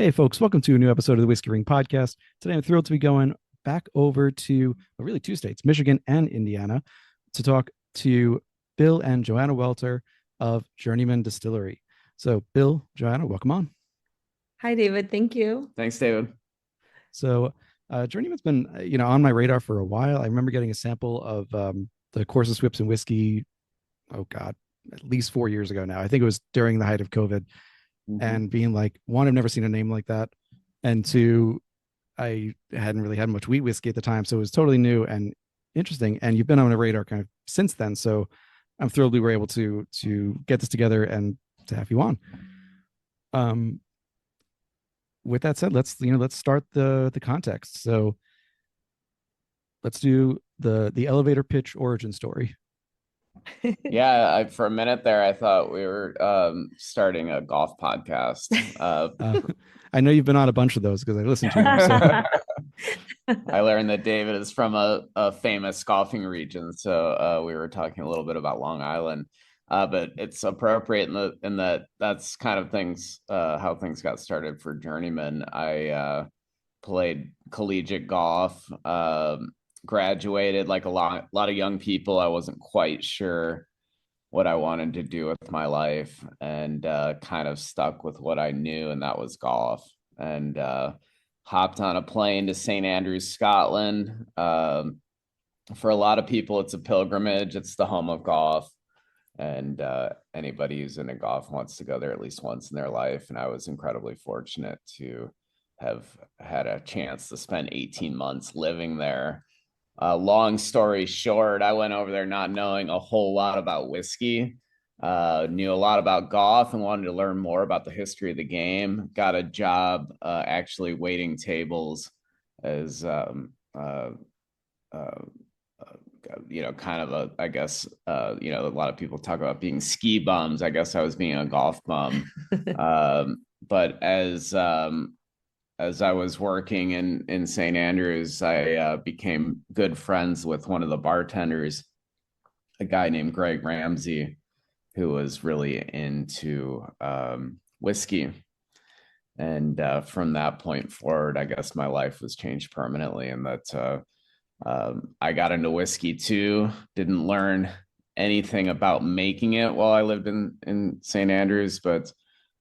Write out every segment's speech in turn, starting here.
Hey, folks, welcome to a new episode of the Whiskey Ring Podcast. Today, I'm thrilled to be going back over to really two states, Michigan and Indiana, to talk to Bill and Johanna Welter of Journeyman Distillery. So, Bill, Johanna, welcome on. Hi, David. Thank you. Thanks, David. So, Journeyman's been, on my radar for a while. I remember getting a sample of the Corsets, whips, and whiskey. Oh God, at least 4 years ago now. I think it was during the height of COVID, and being like, one, I've never seen a name like that, and two, I hadn't really had much wheat whiskey at the time, so it was totally new and interesting. And you've been on a radar kind of since then, so I'm thrilled we were able to get this together and to have you on. Um, with that said, let's start the context. So let's do the elevator pitch origin story. Yeah, for a minute there, I thought we were starting a golf podcast. I know you've been on a bunch of those because I listened to them. So. I learned that David is from a famous golfing region, so we were talking a little bit about Long Island. But it's appropriate in that that's kind of things how things got started for Journeyman. I played collegiate golf, graduated like a lot of young people. I wasn't quite sure what I wanted to do with my life, and kind of stuck with what I knew, and that was golf. And hopped on a plane to St. Andrews, Scotland. For a lot of people, it's a pilgrimage. It's the home of golf. And anybody who's into golf wants to go there at least once in their life. And I was incredibly fortunate to have had a chance to spend 18 months living there. Long story short, I went over there not knowing a whole lot about whiskey, knew a lot about golf and wanted to learn more about the history of the game. Got a job actually waiting tables as kind of I guess, a lot of people talk about being ski bums. I guess I was being a golf bum. But as I was working in St. Andrews, I became good friends with one of the bartenders, a guy named Greg Ramsey, who was really into whiskey. And from that point forward, I guess my life was changed permanently, and that I got into whiskey too. Didn't learn anything about making it while I lived in St. Andrews, but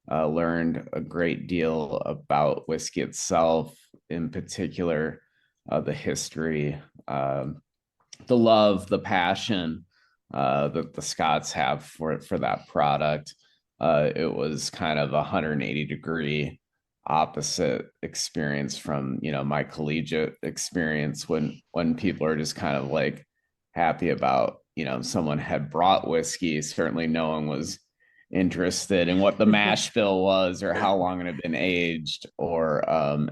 learned a great deal about whiskey itself, in particular, the history, the love, the passion that the Scots have for that product. It was kind of a 180-degree opposite experience from my collegiate experience, when people are just kind of like happy about someone had brought whiskey. Certainly no one was interested in what the mash bill was, or how long it had been aged, or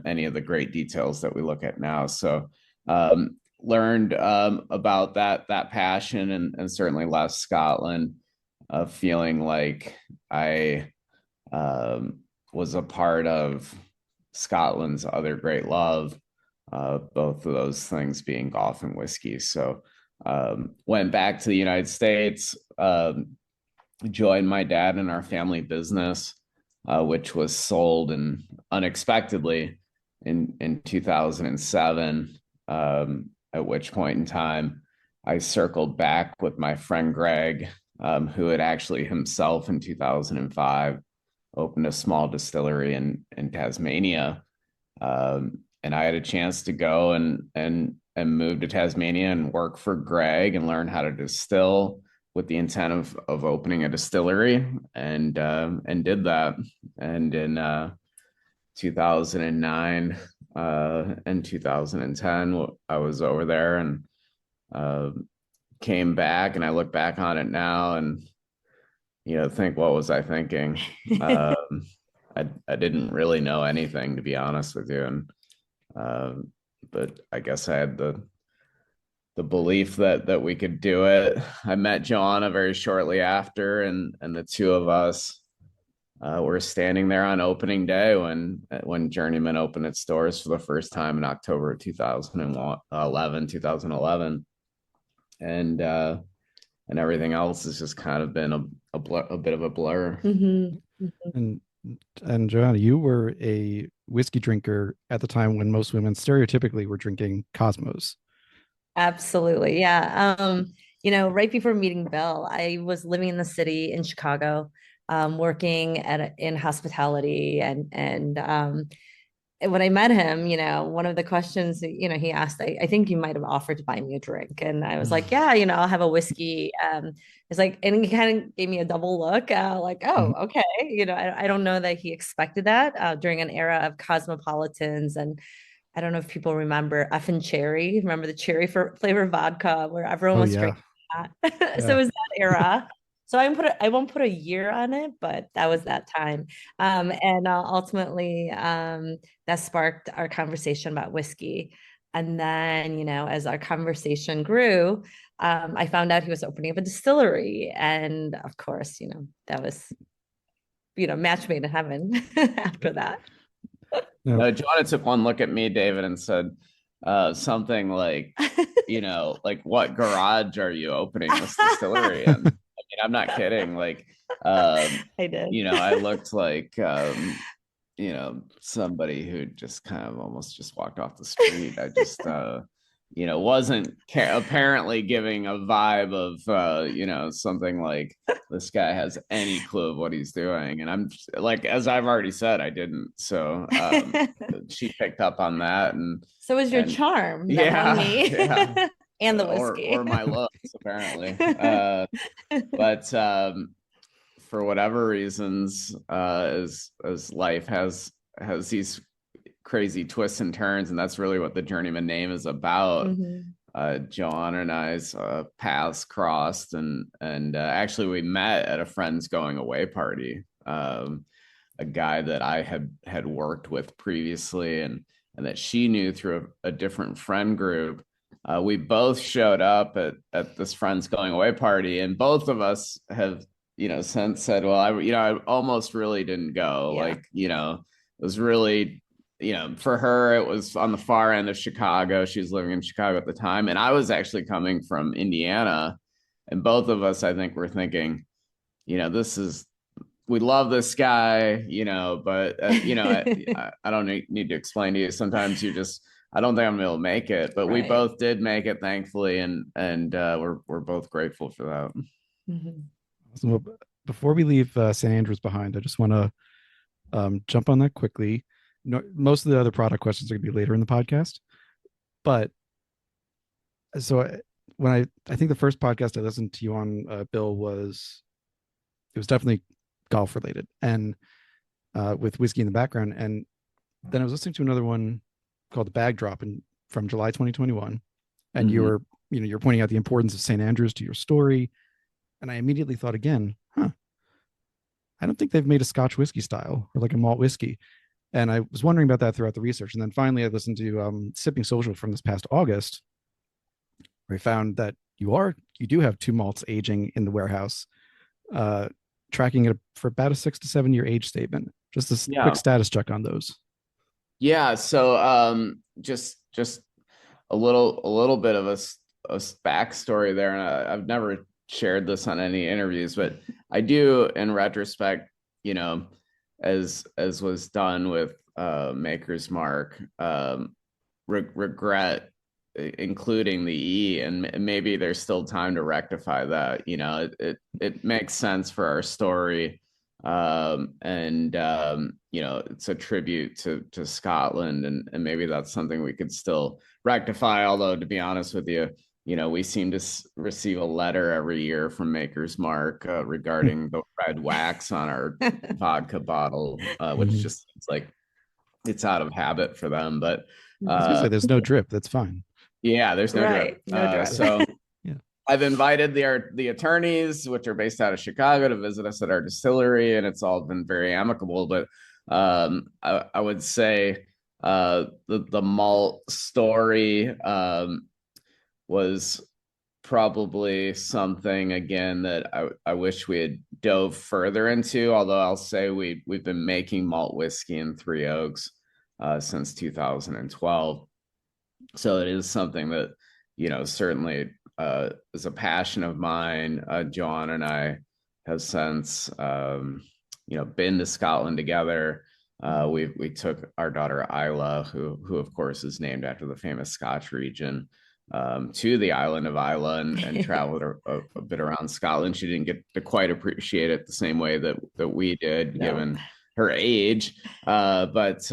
any of the great details that we look at now. So learned about that passion, and certainly left Scotland feeling like I was a part of Scotland's other great love, both of those things being golf and whiskey. So went back to the United States, joined my dad in our family business, which was sold and unexpectedly in 2007, at which point in time I circled back with my friend Greg, who had actually himself in 2005 opened a small distillery in Tasmania. And I had a chance to go and move to Tasmania and work for Greg and learn how to distill, with the intent of opening a distillery, and did that. And in 2009 and 2010, I was over there, and came back, and I look back on it now and think, what was I thinking? I didn't really know anything, to be honest with you. And but I guess I had the belief that we could do it. I met Joanna very shortly after, and the two of us were standing there on opening day when Journeyman opened its doors for the first time in October of 2011. And everything else has just kind of been a bit of a blur. Mm-hmm. Mm-hmm. And And Joanna, you were a whiskey drinker at the time when most women stereotypically were drinking Cosmos. Absolutely. Yeah. Right before meeting Bill, I was living in the city in Chicago, working in hospitality and when I met him, one of the questions that, he asked, I think you might have offered to buy me a drink. And I was like, yeah, I'll have a whiskey. It's like, and he kind of gave me a double look, like, oh, Mhm. okay. I don't know that he expected that during an era of cosmopolitans. And I don't know if people remember F and Cherry. Remember the cherry flavor vodka where everyone Oh was yeah, drinking that. So yeah. it was that era. So I won't put a year on it, but that was that time. And ultimately, that sparked our conversation about whiskey. And then, as our conversation grew, I found out he was opening up a distillery. And of course, that was, match made in heaven after that. No, No, Joanna took one look at me, David, and said something like, like what garage are you opening this distillery in? I mean, I'm not kidding. Like, I did. I looked like, somebody who just kind of almost just walked off the street. I just, wasn't apparently giving a vibe of, something like this guy has any clue of what he's doing. And I'm like, as I've already said, I didn't. So she picked up on that, So was your and charm that won yeah, me yeah, and the or whiskey. my looks apparently. But for whatever reasons, as life has these crazy twists and turns, and that's really what the Journeyman name is about. Mhm. John and I's paths crossed, and actually we met at a friend's going away party. A guy that I had worked with previously, and that she knew through a different friend group. We both showed up at this friend's going away party, and both of us have since said, well, I almost really didn't go. Yeah. Like, it was really, for her, it was on the far end of Chicago. She was living in Chicago at the time. And I was actually coming from Indiana. And both of us, I think, were thinking, this is, we love this guy, but, I don't need to explain to you. Sometimes you just, I don't think I'm going to make it, but we Right. both did make it, thankfully. And we're both grateful for that. Mhm. so before we leave St. Andrews behind, I just want to jump on that quickly. No, most of the other product questions are going to be later in the podcast, but so when I think the first podcast I listened to you on, Bill, was it was definitely golf related and with whiskey in the background, and then I was listening to another one called The Bag Drop and from July 2021, and Mhm. you're pointing out the importance of St. Andrews to your story, and I immediately thought again, I don't think they've made a Scotch whiskey style or like a malt whiskey. And I was wondering about that throughout the research. And then finally, I listened to Sipping Social from this past August, where I found that you do have two malts aging in the warehouse, uh, tracking it for about a 6 to 7 year age statement. Just a quick Yeah. status check on those. Yeah, so just a little bit of a backstory there, and I've never shared this on any interviews, but I do, in retrospect, you know, as was done with Maker's Mark, regret including the E, and maybe there's still time to rectify that. It makes sense for our story, and it's a tribute to Scotland, and maybe that's something we could still rectify. Although, to be honest with you, we seem to receive a letter every year from Maker's Mark regarding the red wax on our vodka bottle, which Mhm. just seems like it's out of habit for them. But I was gonna say uh, there's no drip. That's fine. yeah, there's no drip. Right. No drip. So Yeah. I've invited the attorneys, which are based out of Chicago, to visit us at our distillery, and it's all been very amicable. But I would say the malt story was probably something again that I wish we had dove further into. Although I'll say we've been making malt whiskey in Three Oaks since 2012, so it is something that certainly is a passion of mine. John and I have since been to Scotland together. We took our daughter Isla, who of course is named after the famous Scotch region, to the island of Isla and traveled a bit around Scotland. She didn't get to quite appreciate it the same way that we did, given her age. But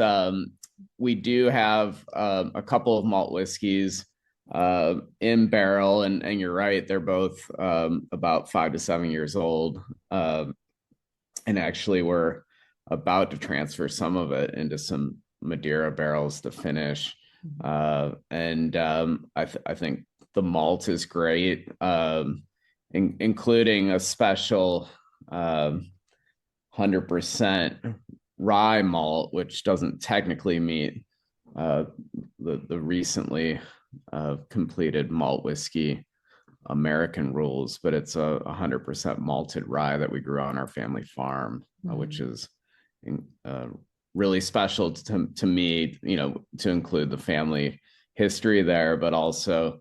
we do have a couple of malt whiskeys in barrel, and you're right, they're both about 5 to 7 years old. And actually, we're about to transfer some of it into some Madeira barrels to finish. And I think the malt is great, including a special 100% rye malt, which doesn't technically meet the recently completed malt whiskey American rules, but it's a 100% malted rye that we grew on our family farm, which is really special to me, to include the family history there, but also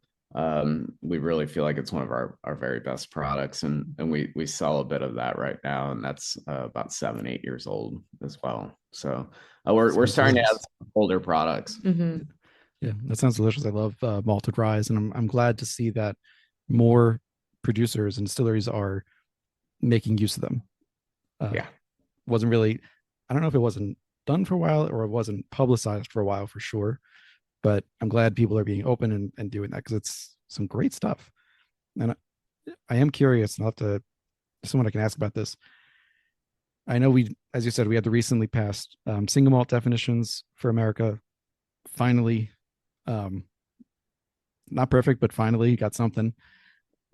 we really feel like it's one of our very best products, and we sell a bit of that right now, and that's about 7-8 years old as well. So we're starting to add some older products. Yeah, that sounds delicious. I love malted rye, and I'm glad to see that more producers and distilleries are making use of them. Wasn't really, I don't know if it wasn't done for a while or it wasn't publicized for a while for sure, but I'm glad people are being open and doing that, because it's some great stuff. And I am curious, and I'll have to, someone I can ask about this. I know as you said, we had the recently passed single malt definitions for America. Finally, not perfect, but finally got something.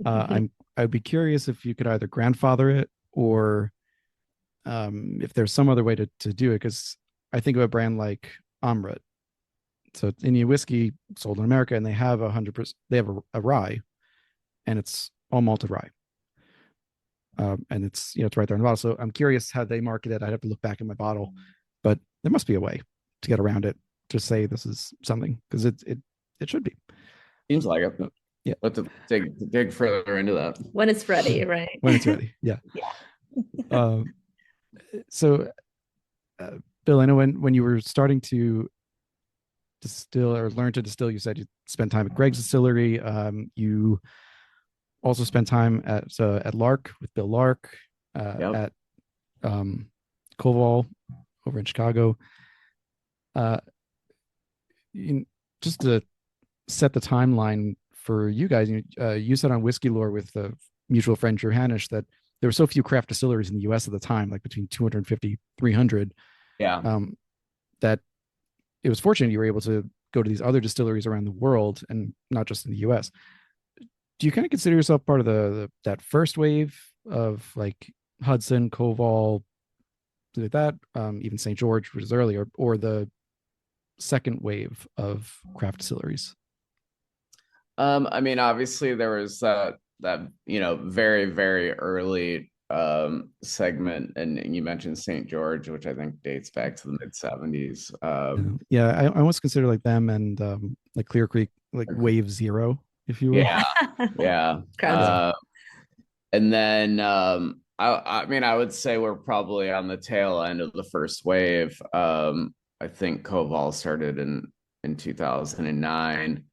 I'd be curious if you could either grandfather it, or if there's some other way to do it, because I think of a brand like Amrit. So it's Indian whiskey sold in America, and they have 100%. They have a rye, and it's all malted rye, and it's it's right there in the bottle. So I'm curious how they market it. I'd have to look back in my bottle, but there must be a way to get around it to say this is something, because it should be. Seems like it. Yeah. Let's dig further into that when it's ready, right? When it's ready. Yeah. So, Bill, I know when you were starting to distill or learn to distill, you said you spent time at Greg's Distillery. You also spent time at Lark with Bill Lark, at Koval over in Chicago. Just to set the timeline for you guys, you said on Whiskey Lore with the mutual friend Johanna that there were so few craft distilleries in the U.S. at the time, like between 250, 300. That it was fortunate you were able to go to these other distilleries around the world, and not just in the U.S. Do you kind of consider yourself part of that first wave of like Hudson, Koval, like that, even St. George, which is earlier, or the second wave of craft distilleries? I mean, obviously there was that very, very early segment, and you mentioned St. George, which I think dates back to the mid-70s. I almost consider like them and like Clear Creek, like wave zero, if you will. Yeah. And then I mean, I would say we're probably on the tail end of the first wave. I think Koval started in 2009.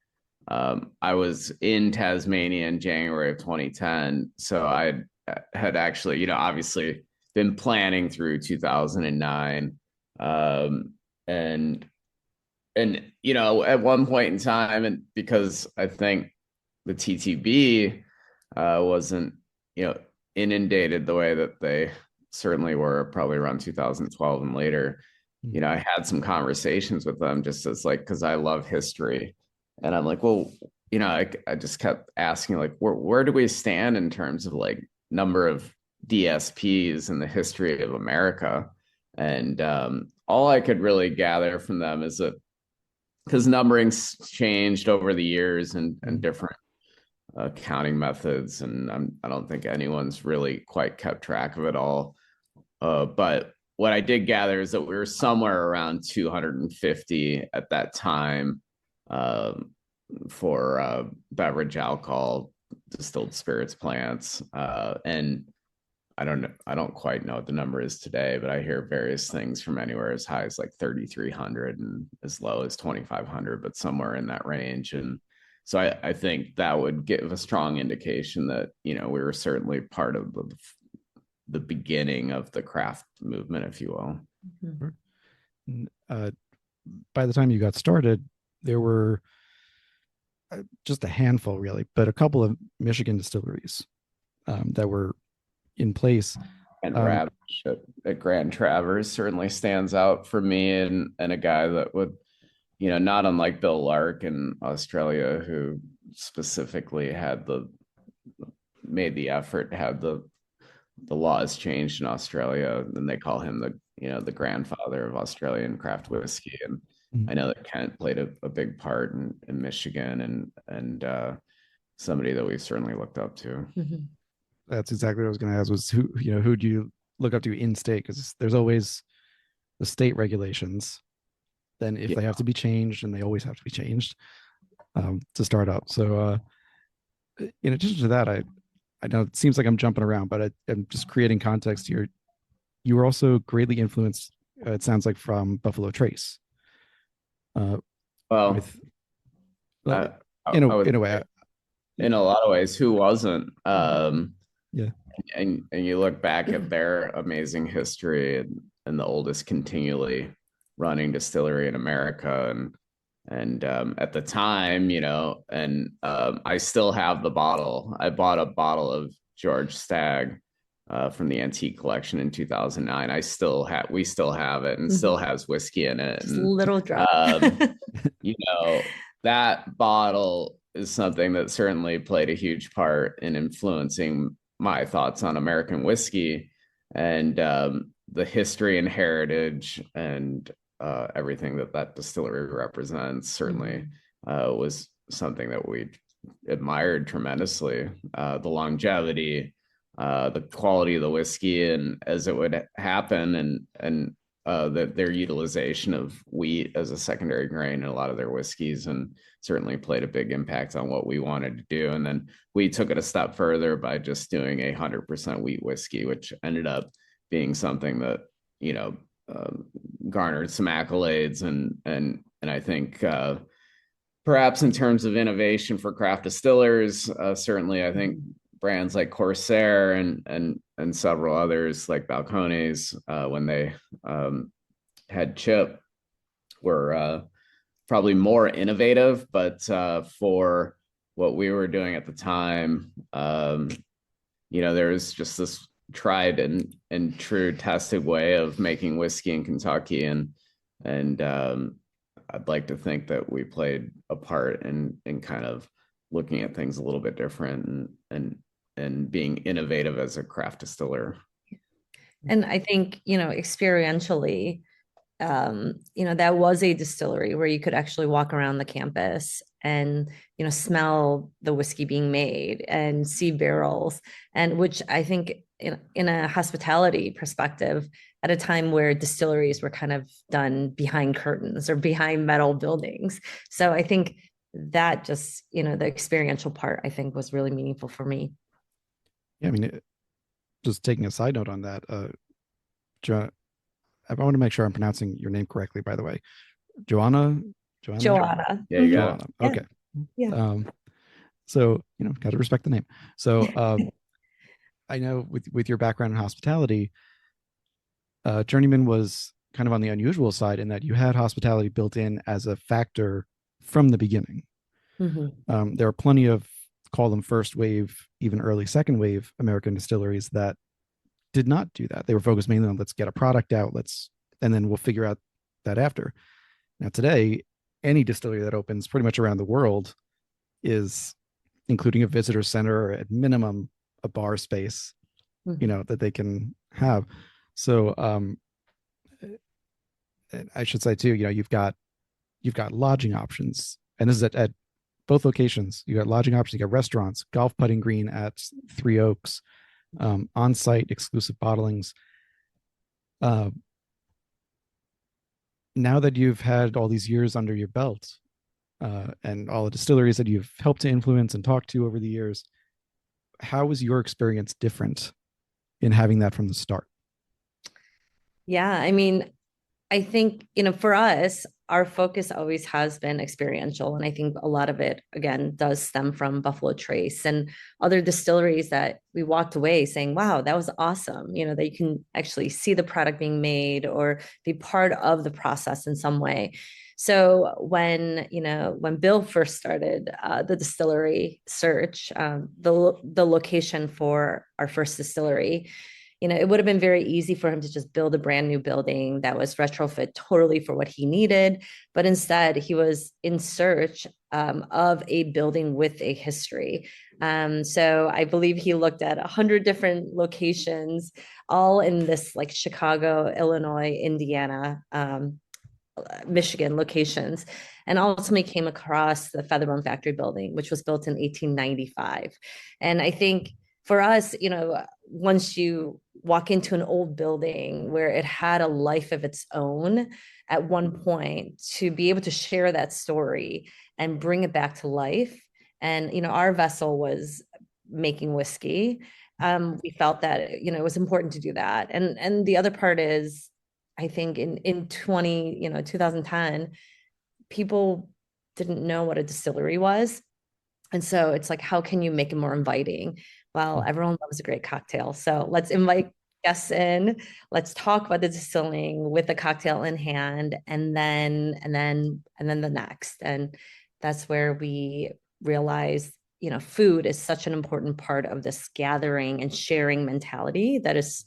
I was in Tasmania in January of 2010, so I had actually, obviously been planning through 2009, and at one point in time, and because I think the TTB wasn't inundated the way that they certainly were probably around 2012 and later, I had some conversations with them just as like, because I love history. And I'm like, well, I just kept asking, like, where do we stand in terms of like number of DSPs in the history of America? And all I could really gather from them is that, because numbering's changed over the years and different counting methods, and I don't think anyone's really quite kept track of it all. But what I did gather is that we were somewhere around 250 at that time, for beverage alcohol, distilled spirits plants, and I don't know. I don't quite know what the number is today, but I hear various things from anywhere as high as like 3,300 and as low as 2,500, but somewhere in that range. And so I think that would give a strong indication that, we were certainly part of the beginning of the craft movement, if you will. By the time you got started, there were just a handful, really, but a couple of Michigan distilleries that were in place. And Ravage at Grand Traverse certainly stands out for me, and a guy that would, not unlike Bill Lark in Australia, who specifically made the effort to have the laws changed in Australia, and they call him the grandfather of Australian craft whiskey. And I know that Kent played a big part in Michigan, and somebody that we've certainly looked up to. That's exactly what I was going to ask, was who do you look up to in state? Because there's always the state regulations. Then if they have to be changed, and they always have to be changed to start up. So in addition to that, I know it seems like I'm jumping around, but I'm just creating context here. You were also greatly influenced, it sounds like, from Buffalo Trace. In a way, in a lot of ways, who wasn't? Yeah. And you look back at their amazing history, and the oldest continually running distillery in America, and at the time, I still have the bottle. I bought a bottle of George Stagg from the antique collection in 2009. We still have it, and still has whiskey in it. Just a little drop. That bottle is something that certainly played a huge part in influencing my thoughts on American whiskey, and the history and heritage and everything that distillery represents certainly was something that we admired tremendously. The longevity, the quality of the whiskey, and as it would happen, and their utilization of wheat as a secondary grain in a lot of their whiskeys, and certainly played a big impact on what we wanted to do. And then we took it a step further by just doing 100% wheat whiskey, which ended up being something that garnered some accolades, and I think perhaps in terms of innovation for craft distillers, certainly I think brands like Corsair and several others like Balcones, when they had Chip, were probably more innovative, but for what we were doing at the time, there was just this tried and true tested way of making whiskey in Kentucky, and I'd like to think that we played a part in kind of looking at things a little bit different and being innovative as a craft distiller. And I think, experientially, that was a distillery where you could actually walk around the campus and, smell the whiskey being made and see barrels, and which I think in a hospitality perspective, at a time where distilleries were kind of done behind curtains or behind metal buildings. So I think that just, the experiential part, I think, was really meaningful for me. Yeah, I mean, just taking a side note on that, I want to make sure I'm pronouncing your name correctly, by the way. Johanna. Yeah, you got it. Okay. Yeah. So, got to respect the name. So, I know with your background in hospitality, Journeyman was kind of on the unusual side in that you had hospitality built in as a factor from the beginning. There are plenty of, call them first wave, even early second wave American distilleries that did not do that. They were focused mainly on, let's get a product out, and then we'll figure out that after. Now today, any distillery that opens pretty much around the world is including a visitor center, or at minimum a bar space, that they can have. So I should say too, you've got lodging options, and this is at both locations. You got lodging options, you got restaurants, golf putting green at Three Oaks, on-site exclusive bottlings. Now that you've had all these years under your belt, and all the distilleries that you've helped to influence and talk to over the years, how was your experience different in having that from the start? Yeah, I mean, I think, for us, our focus always has been experiential. And I think a lot of it, again, does stem from Buffalo Trace and other distilleries that we walked away saying, wow, that was awesome. That you can actually see the product being made or be part of the process in some way. So when Bill first started the distillery search, the location for our first distillery, it would have been very easy for him to just build a brand new building that was retrofit totally for what he needed. But instead, he was in search of a building with a history. So I believe he looked at 100 different locations, all in this like Chicago, Illinois, Indiana, Michigan locations, and ultimately came across the Featherbone Factory building, which was built in 1895. And I think for us, once you walk into an old building where it had a life of its own at one point, to be able to share that story and bring it back to life. And, our vessel was making whiskey. We felt that, it was important to do that. And the other part is, I think in 2010, people didn't know what a distillery was. And so it's like, how can you make it more inviting? Well, everyone loves a great cocktail. So let's invite guests in. Let's talk about the distilling with a cocktail in hand, and then the next. And that's where we realized, food is such an important part of this gathering and sharing mentality that is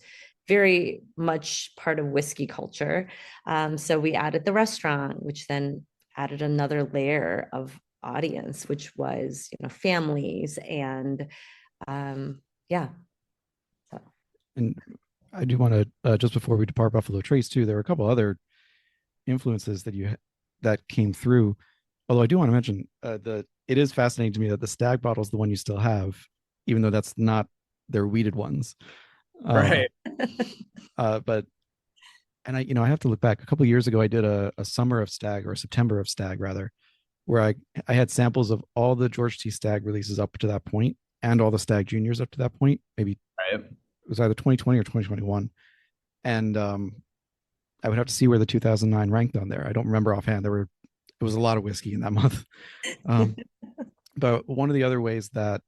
very much part of whiskey culture. So we added the restaurant, which then added another layer of audience, which was, families and yeah. So. And I do want to just before we depart Buffalo Trace too, there were a couple other influences that came through. Although I do want to mention it is fascinating to me that the Stag bottle is the one you still have, even though that's not their weeded ones. Right. But I have to look back. A couple of years ago, I did a summer of Stag, or a September of Stag rather, where I had samples of all the George T. Stagg releases up to that point and all the Stagg Juniors up to that point. Maybe Right. it was either 2020 or 2021. And I would have to see where the 2009 ranked on there. I don't remember offhand. It was a lot of whiskey in that month. But one of the other ways that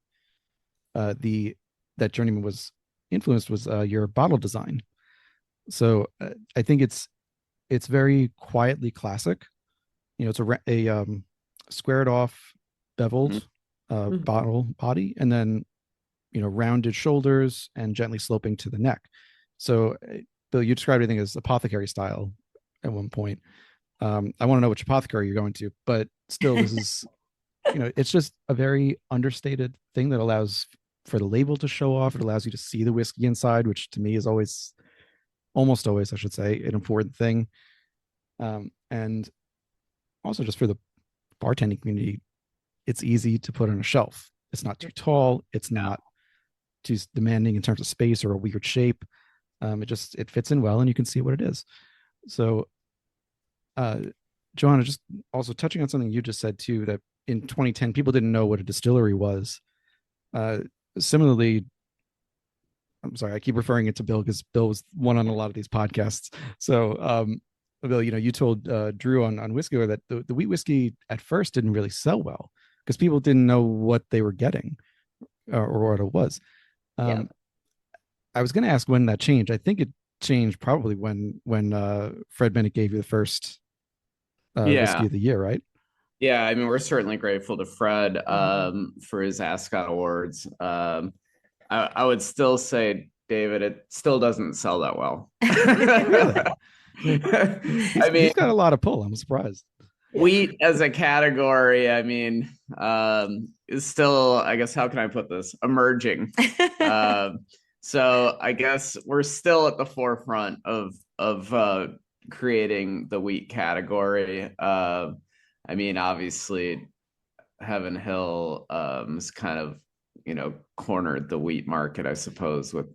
that Journeyman was influenced was your bottle design. So I think it's very quietly classic. It's a squared off beveled bottle body, and then rounded shoulders and gently sloping to the neck. So Bill, you described everything as apothecary style at one point. I want to know which apothecary you're going to, but still, this is it's just a very understated thing that allows for the label to show off. It allows you to see the whiskey inside, which to me is almost always, I should say, an important thing. And also just for the bartending community, it's easy to put on a shelf. It's not too tall. It's not too demanding in terms of space or a weird shape. It fits in well, and you can see what it is. So, Johanna, just also touching on something you just said too, that in 2010 people didn't know what a distillery was. Similarly, I'm sorry, I keep referring it to Bill because Bill was one on a lot of these podcasts. So, Bill, you told Drew on Whiskey that the wheat whiskey at first didn't really sell well because people didn't know what they were getting or what it was. I was going to ask when that changed. I think it changed probably when Fred Bennett gave you the first whiskey of the year, right? Yeah, I mean, we're certainly grateful to Fred for his Ascot Awards. I would still say, David, it still doesn't sell that well. He's got a lot of pull. I'm surprised. Wheat as a category, I mean, is still, I guess, how can I put this? Emerging. So I guess we're still at the forefront of creating the wheat category. I mean, obviously, Heaven Hill is kind of, cornered the wheat market, I suppose, with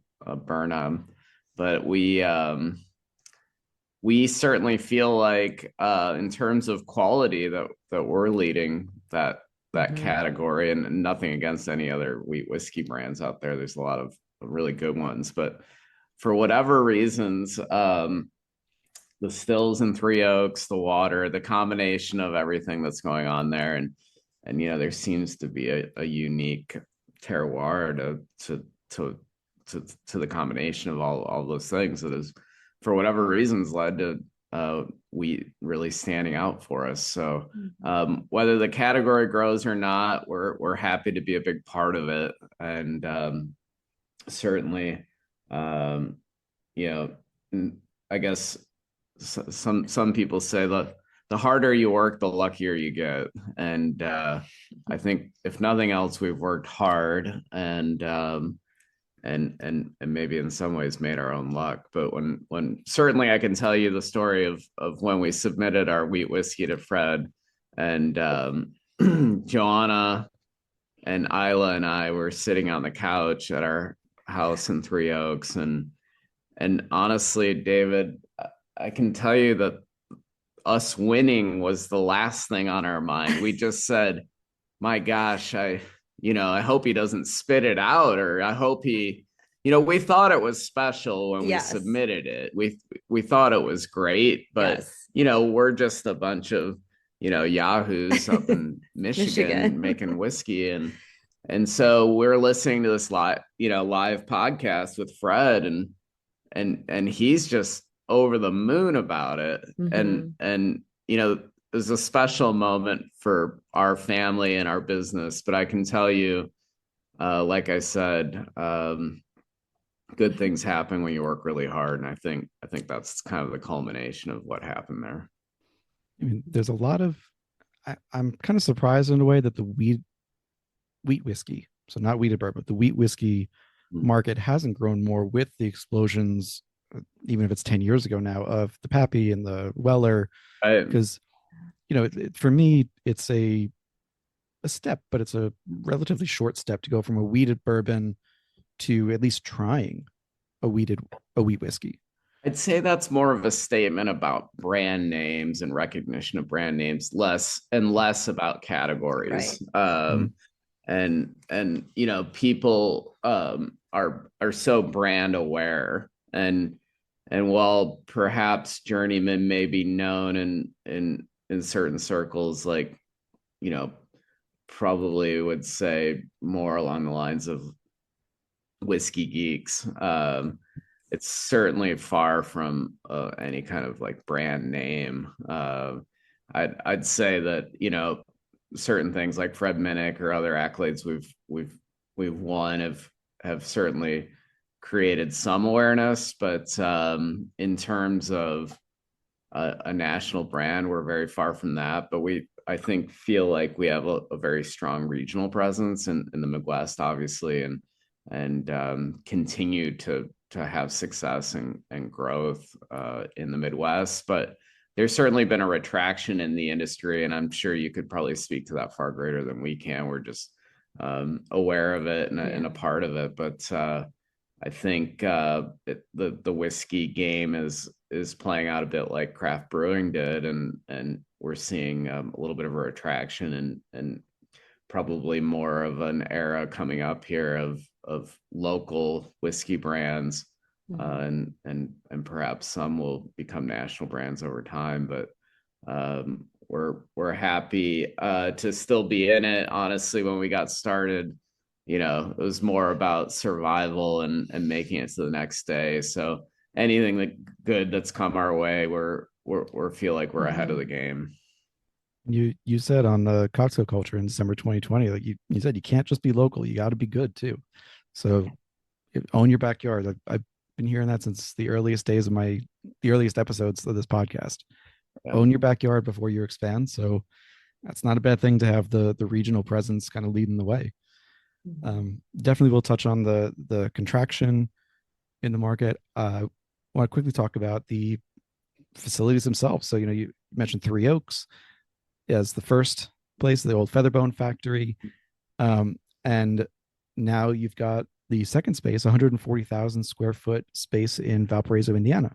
Burnham. But we certainly feel like, in terms of quality, that we're leading that category, and nothing against any other wheat whiskey brands out there. There's a lot of really good ones, but for whatever reasons, the stills in Three Oaks, the water, the combination of everything that's going on there, and there seems to be a unique terroir to the combination of all those things that is, for whatever reasons, led to wheat really standing out for us. So whether the category grows or not, we're happy to be a big part of it, and certainly, I guess some people say that the harder you work, the luckier you get, and I think if nothing else, we've worked hard and maybe in some ways made our own luck. But when certainly I can tell you the story of when we submitted our wheat whiskey to Fred, and Joanna and Isla and I were sitting on the couch at our house in Three Oaks, and honestly, David, I can tell you that us winning was the last thing on our mind. We just said, my gosh, I hope he doesn't spit it out, or I hope he, we thought it was special when we submitted it. We thought it was great, but we're just a bunch of, yahoos up in Michigan making whiskey. And so we're listening to this live podcast with Fred, and he's just over the moon about it. And it was a special moment for our family and our business. But I can tell you, like I said, good things happen when you work really hard. And I think that's kind of the culmination of what happened there. I mean, there's a lot of, I'm kind of surprised in a way that the wheat whiskey, so not wheated bourbon, but the wheat whiskey market hasn't grown more with the explosions, even if it's 10 years ago now, of the Pappy and the Weller. Because, for me, it's a step, but it's a relatively short step to go from a wheated bourbon to at least trying a wheat whiskey. I'd say that's more of a statement about brand names and recognition of brand names, less about categories. Right. And people are so brand aware, and while perhaps Journeyman may be known in certain circles, like probably would say more along the lines of whiskey geeks, it's certainly far from any kind of like brand name. I'd say that certain things like Fred Minnick or other accolades we've won have certainly created some awareness, but in terms of a national brand, we're very far from that. But I think feel like we have a very strong regional presence in the Midwest, obviously, and continue to have success and growth in the Midwest. But there's certainly been a retraction in the industry, and I'm sure you could probably speak to that far greater than we can. We're just aware of it and a part of it. But I think the whiskey game is playing out a bit like craft brewing did, and we're seeing a little bit of a retraction and probably more of an era coming up here of local whiskey brands, and perhaps some will become national brands over time. But we're happy to still be in it. Honestly, when we got started, it was more about survival and making it to the next day. So anything good that's come our way, we're feel like we're ahead of the game. You said on the cocktail culture in December 2020, like you said, you can't just be local, you got to be good too. So own your backyard. I've been hearing that since the earliest days of the earliest episodes of this podcast. Yeah. Own your backyard before you expand. So that's not a bad thing to have the regional presence kind of leading the way. Definitely we'll touch on the contraction in the market. I want to quickly talk about the facilities themselves. So you mentioned Three Oaks as the first place, the old Featherbone factory, and now you've got the second space, 140,000 square foot space in Valparaiso, Indiana,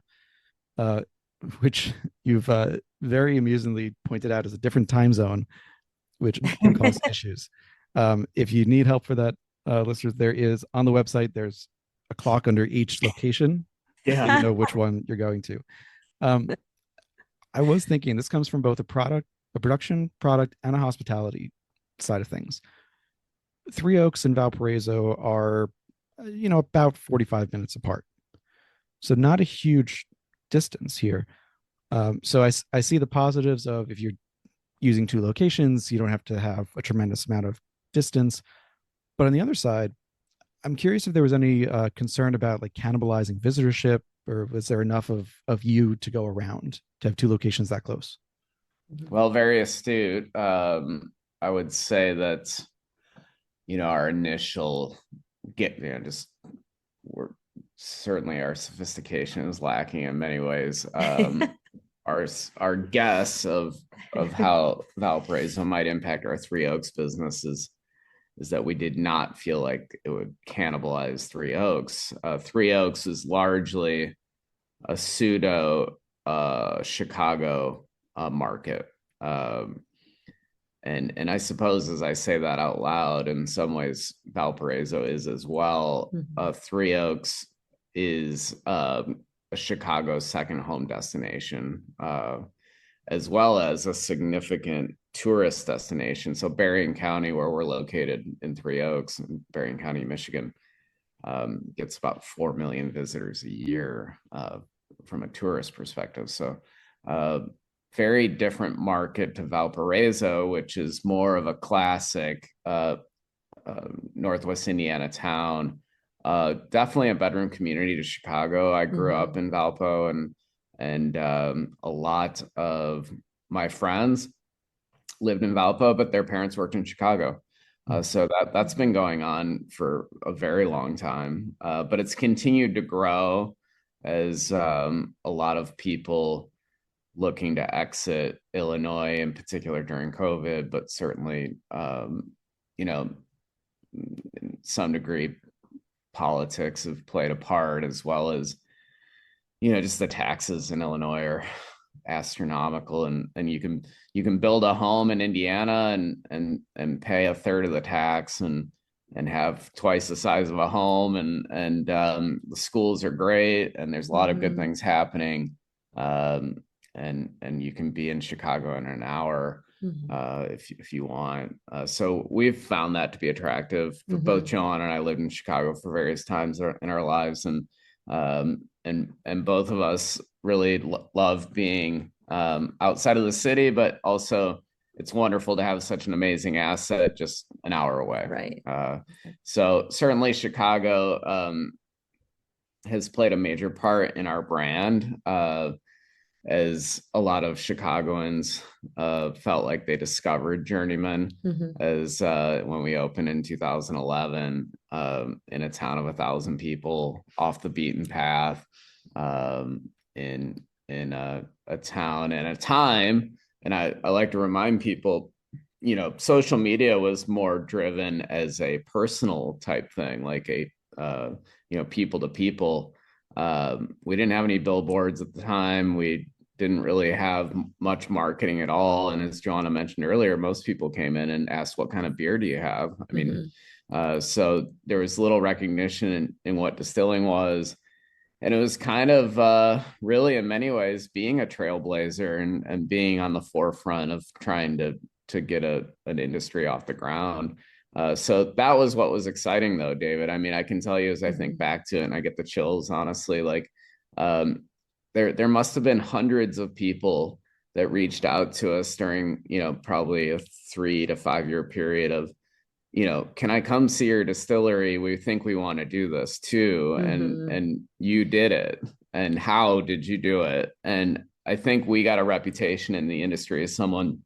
which you've very amusingly pointed out as a different time zone, which can cause issues. If you need help for that, listeners, there is on the website, there's a clock under each location so you know which one you're going to. Um, I was thinking this comes from both a production product, and a hospitality side of things. Three Oaks and Valparaiso are, about 45 minutes apart. So not a huge distance here. So I see the positives of, if you're using two locations, you don't have to have a tremendous amount of distance. But on the other side, I'm curious if there was any concern about like cannibalizing visitorship, or was there enough of you to go around to have two locations that close? Well, very astute. I would say that, our initial just we're certainly, our sophistication is lacking in many ways. Our guess of how Valparaiso might impact our Three Oaks business is that we did not feel like it would cannibalize Three Oaks. Three Oaks is largely a pseudo Chicago market. And I suppose, as I say that out loud, in some ways Valparaiso is as well. Three Oaks is a Chicago second home destination, as well as a significant tourist destination. So Berrien County, where we're located in Three Oaks, Berrien County, Michigan, gets about 4 million visitors a year from a tourist perspective. So very different market to Valparaiso, which is more of a classic Northwest Indiana town. Definitely a bedroom community to Chicago. I grew up in Valpo, and a lot of my friends lived in Valpo, but their parents worked in Chicago. So that's been going on for a very long time, but it's continued to grow as a lot of people looking to exit Illinois, in particular during COVID, but certainly, in some degree, politics have played a part, as well as, just the taxes in Illinois are astronomical, and you can build a home in Indiana and pay a third of the tax and have twice the size of a home, and the schools are great, and there's a lot of good things happening. And you can be in Chicago in an hour if you want. So we've found that to be attractive. Both Joanna and I lived in Chicago for various times in our lives, and both of us really love being outside of the city, but also it's wonderful to have such an amazing asset just an hour away. Right. So certainly Chicago has played a major part in our brand. As a lot of Chicagoans felt like they discovered Journeyman as when we opened in 2011 in a town of 1,000 people, off the beaten path, in a town and a time. And I like to remind people, social media was more driven as a personal type thing, like a people to people. We didn't have any billboards at the time. We didn't really have much marketing at all. And as Joanna mentioned earlier, most people came in and asked, what kind of beer do you have? I mean, so there was little recognition in what distilling was. And it was kind of really, in many ways, being a trailblazer and being on the forefront of trying to get an industry off the ground. So that was what was exciting, though, David. I mean, I can tell you, as I think back to it, and I get the chills, honestly, like there must have been hundreds of people that reached out to us during, probably a 3 to 5 year period of, can I come see your distillery? We think we want to do this too. And you did it. And how did you do it? And I think we got a reputation in the industry as someone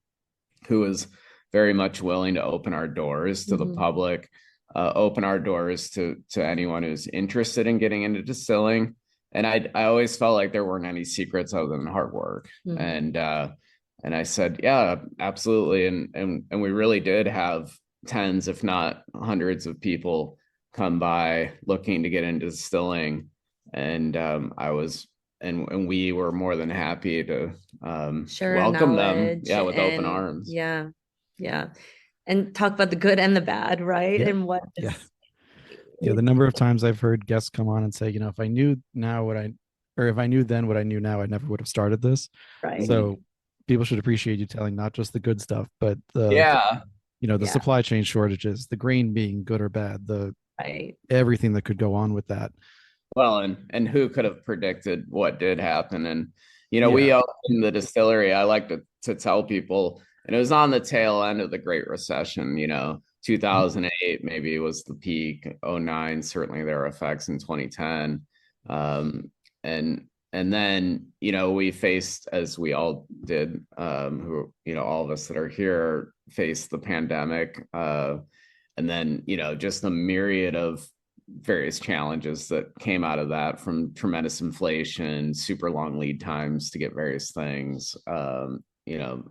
who is very much willing to open our doors to the public, open our doors to anyone who's interested in getting into distilling. And I always felt like there weren't any secrets other than hard work. And I said, yeah, absolutely. And we really did have tens, if not hundreds of people come by looking to get into distilling. And we were more than happy to welcome them. Yeah. With open arms. Yeah. And talk about the good and the bad, right? Yeah. And Yeah, the number of times I've heard guests come on and say, if I knew now what I or if I knew then what I knew now, I never would have started this. Right. So people should appreciate you telling not just the good stuff, but the Yeah. the Yeah. supply chain shortages, the grain being good or bad, the Right. everything that could go on with that. Well, and who could have predicted what did happen? And we Yeah. opened the distillery. I like to tell people, and it was on the tail end of the Great Recession. 2008 maybe was the peak. '09 certainly there were effects in 2010, and then we faced, as we all did, who all of us that are here faced the pandemic, and then just the myriad of various challenges that came out of that, from tremendous inflation, super long lead times to get various things, a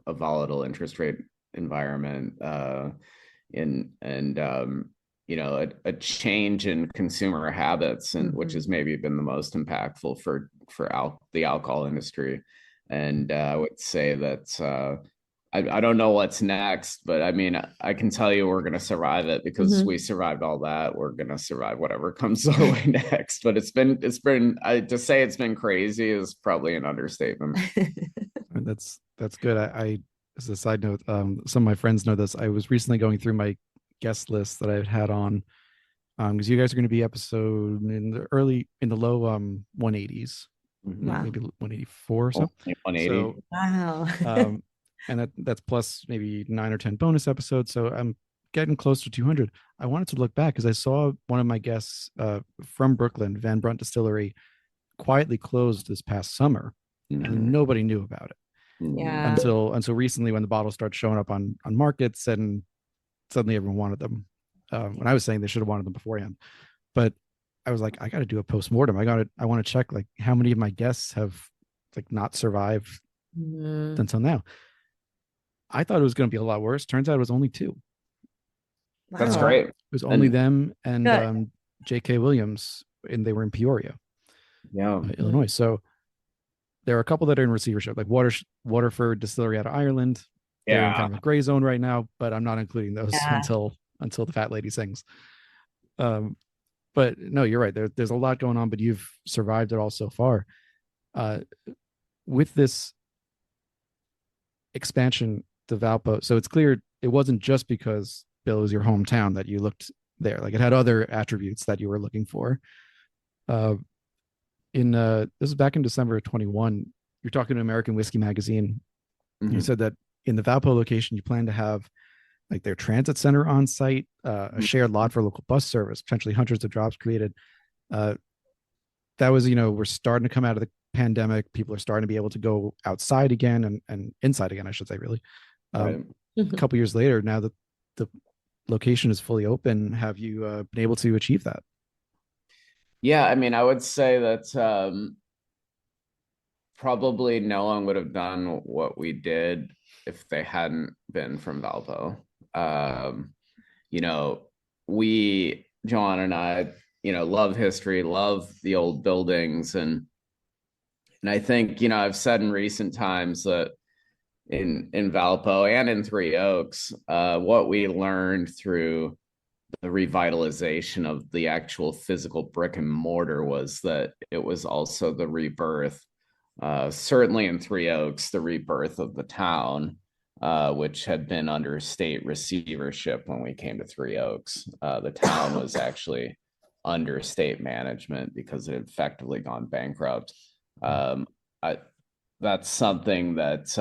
volatile interest rate environment, and a change in consumer habits, and which has maybe been the most impactful for the alcohol industry. And I would say that I don't know what's next, but I mean, I can tell you we're going to survive it, because we survived all that. We're going to survive whatever comes our way next. But to say it's been crazy is probably an understatement. That's good. I as a side note, some of my friends know this. I was recently going through my guest list that I've had on, because you guys are going to be episode in the low 180s, Wow. maybe 184 or so. 180. So Wow. and that's plus maybe 9 or 10 bonus episodes. So I'm getting close to 200. I wanted to look back because I saw one of my guests from Brooklyn, Van Brunt Distillery, quietly closed this past summer, and nobody knew about it Yeah. until recently, when the bottles started showing up on markets, and suddenly everyone wanted them. When I was saying they should have wanted them beforehand, but I was like, I got to do a post-mortem. I want to check like how many of my guests have like not survived until now. I thought it was going to be a lot worse. Turns out it was only 2. That's great. It was only them and J.K. Williams, and they were in Peoria, Illinois. So there are a couple that are in receivership, like Waterford Distillery out of Ireland. They're in kind of a gray zone right now, but I'm not including those until the fat lady sings. But no, you're right. There's a lot going on, but you've survived it all so far. With this expansion to Valpo, so it's clear it wasn't just because Bill is your hometown that you looked there. Like, it had other attributes that you were looking for. This is back in December of 21. You're talking to American Whiskey Magazine. You said that in the Valpo location, you plan to have like their transit center on site, a shared lot for local bus service, potentially hundreds of jobs created. That was, we're starting to come out of the pandemic. People are starting to be able to go outside again and inside again, I should say, really. A couple years later, now that the location is fully open, have you been able to achieve that? Yeah, I mean, I would say that probably no one would have done what we did if they hadn't been from Valpo. John and I, love history, love the old buildings, and I think, I've said in recent times that in Valpo and in Three Oaks, what we learned through the revitalization of the actual physical brick and mortar was that it was also the rebirth, certainly in Three Oaks, the rebirth of the town, which had been under state receivership when we came to Three Oaks. The town was actually under state management because it had effectively gone bankrupt. That's something that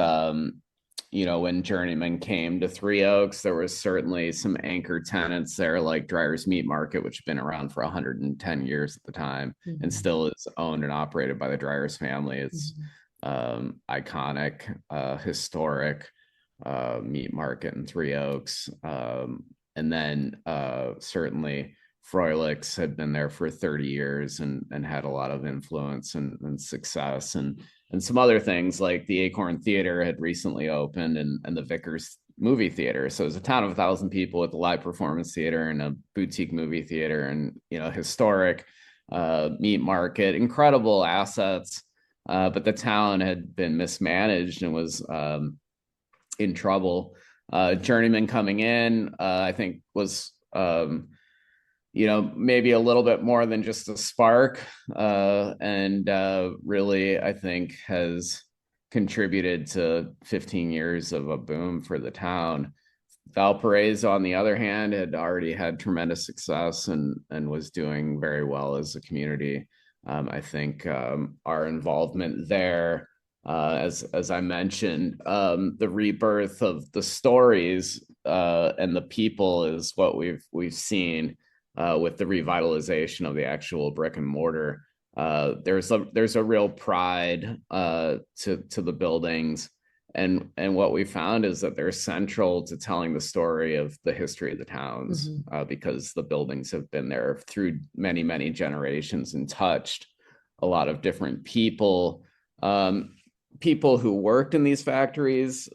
when Journeyman came to Three Oaks, there was certainly some anchor tenants there, like Dreyer's Meat Market, which had been around for 110 years at the time, and still is owned and operated by the Dreyer's family. It's iconic, historic meat market in Three Oaks. And then certainly Froelic's had been there for 30 years and had a lot of influence and success, and some other things, like the Acorn Theater had recently opened, and the Vickers movie theater. So it was a town of 1,000 people with a live performance theater and a boutique movie theater, and historic meat market, incredible assets. But the town had been mismanaged and was in trouble. Journeyman coming in, I think was maybe a little bit more than just a spark, and really, I think, has contributed to 15 years of a boom for the town. Valparaiso, on the other hand, had already had tremendous success and was doing very well as a community. I think our involvement there, as I mentioned, the rebirth of the stories and the people is what we've seen with the revitalization of the actual brick and mortar. There's a real pride to the buildings. And what we found is that they're central to telling the story of the history of the towns, because the buildings have been there through many, many generations and touched a lot of different people, people who worked in these factories,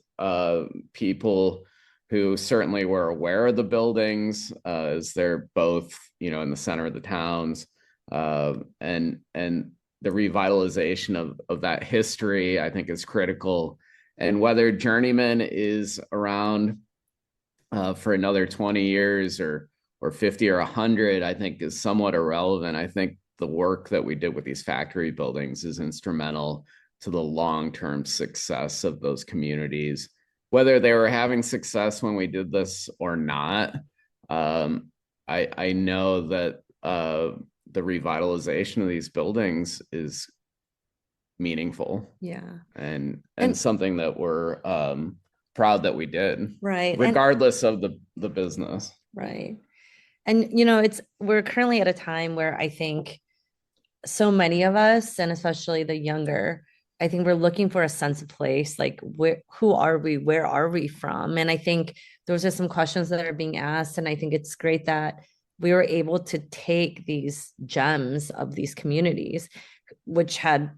people who certainly were aware of the buildings, as they're both, in the center of the towns, and the revitalization of that history, I think, is critical. And whether Journeyman is around for another 20 years or 50 or 100, I think is somewhat irrelevant. I think the work that we did with these factory buildings is instrumental to the long-term success of those communities. Whether they were having success when we did this or not, I know that the revitalization of these buildings is meaningful, and something that we're proud that we did, right, regardless of the business, right. And we're currently at a time where I think so many of us, and especially the younger, I think we're looking for a sense of place, like who are we, where are we from? And I think those are some questions that are being asked, and I think it's great that we were able to take these gems of these communities, which had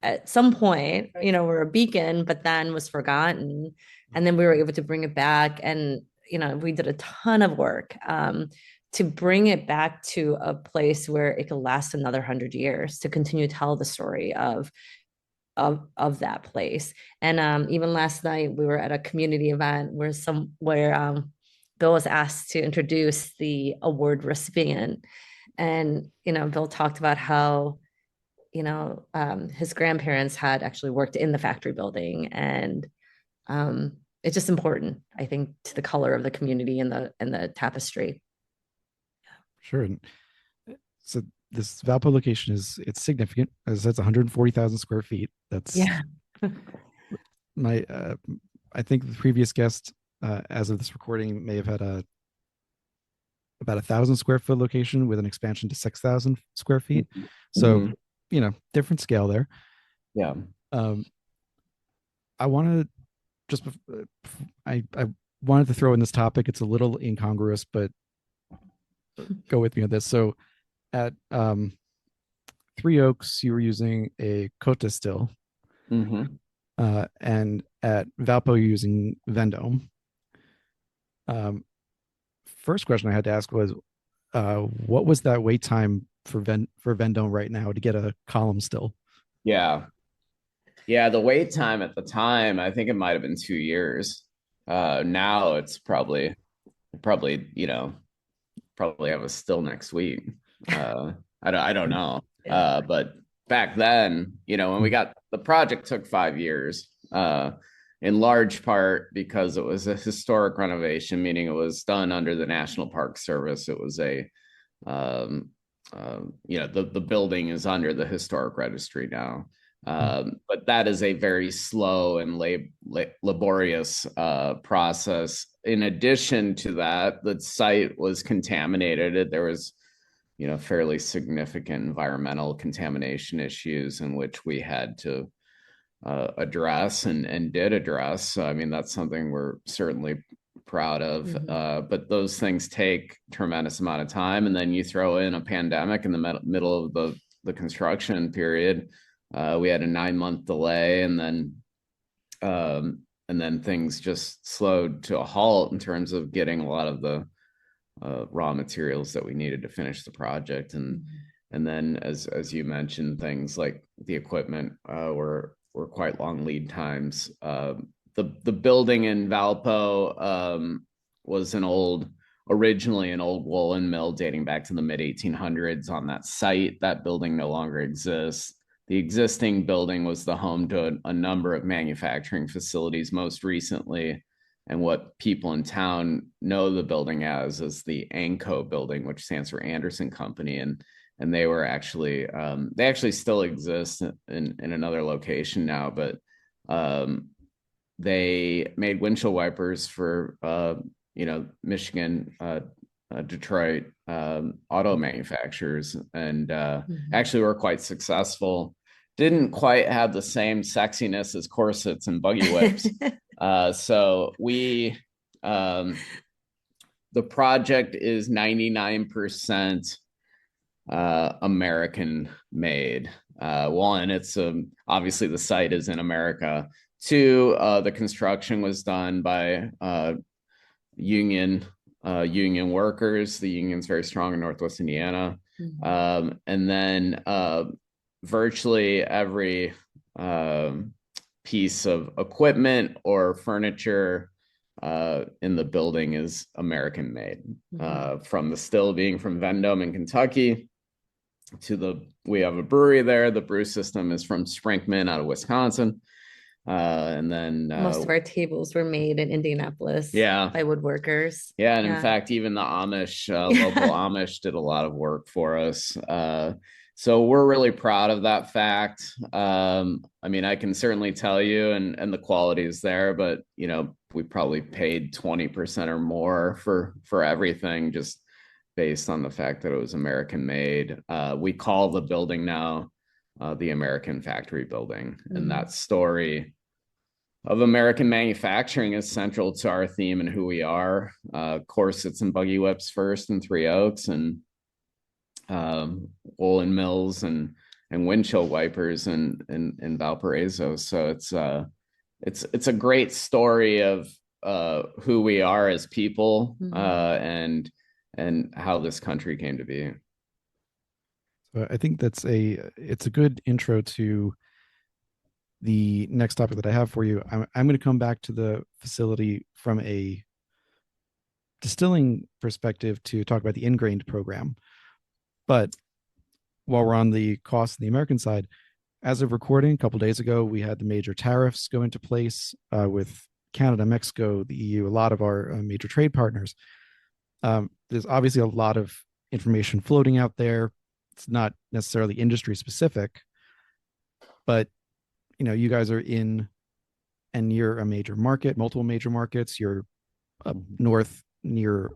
at some point, were a beacon, but then was forgotten. And then we were able to bring it back. And, we did a ton of work to bring it back to a place where it could last another 100 years, to continue to tell the story of that place. And even last night we were at a community event where Bill was asked to introduce the award recipient. And, Bill talked about how his grandparents had actually worked in the factory building, and it's just important, I think, to the color of the community and the tapestry. Sure. And so this Valpo location it's significant, as it's 140,000 square feet. That's my I think the previous guest, as of this recording, may have had about 1,000 square foot location with an expansion to 6,000 square feet. So different scale there. Yeah. I want to just I wanted to throw in this topic. It's a little incongruous, but go with me on this. So at Three Oaks, you were using a Cote still, and at Valpo, you're using Vendome. First question I had to ask was, what was that wait time for Vendome right now to get a column still? Yeah, the wait time at the time, I think it might have been 2 years. Now it's probably have a still next week. I don't know. But back then, when we got the project, took 5 years, in large part because it was a historic renovation, meaning it was done under the National Park Service. It was the building is under the historic registry now. But that is a very slow and laborious process. In addition to that, the site was contaminated. There was, fairly significant environmental contamination issues in which we had to address and did address. So, I mean, that's something we're certainly proud of. But those things take a tremendous amount of time. And then you throw in a pandemic in the middle of the construction period. We had a 9-month delay, and then things just slowed to a halt in terms of getting a lot of the raw materials that we needed to finish the project. And then, as you mentioned, things like the equipment were quite long lead times. The building in Valpo was an old originally an old woolen mill dating back to the mid 1800s on that site. That building no longer exists. The existing building was the home to a number of manufacturing facilities, most recently, and what people in town know the building as is the ANCO building, which stands for Anderson Company. And they were actually, they actually still exist in another location now, but they made windshield wipers for, Michigan, Detroit auto manufacturers, and actually were quite successful. Didn't quite have the same sexiness as corsets and buggy whips. So the project is 99% American made. One, it's obviously the site is in America. Two, the construction was done by union workers. The union's very strong in Northwest Indiana. And then virtually every piece of equipment or furniture in the building is American made. From the still being from Vendome in Kentucky to we have a brewery there. The brew system is from Sprinkman out of Wisconsin. And then most of our tables were made in Indianapolis by woodworkers. And in fact, even the Amish, local Amish did a lot of work for us. So we're really proud of that fact. I mean, I can certainly tell you, and the quality is there, but we probably paid 20% or more for everything, just based on the fact that it was American made. We call the building now the American Factory Building, and that story of American manufacturing is central to our theme and who we are. Corsets and buggy whips first in Three Oaks, and woolen mills and windshield wipers in Valparaiso. So it's a great story of who we are as people, and how this country came to be. So I think it's a good intro to the next topic that I have for you. I'm going to come back to the facility from a distilling perspective to talk about the ingrained program. But while we're on the cost on the American side, as of recording, a couple of days ago, we had the major tariffs go into place with Canada, Mexico, the EU, a lot of our major trade partners. There's obviously a lot of information floating out there. It's not necessarily industry specific, but you guys are in and near a major market, multiple major markets. You're up north near,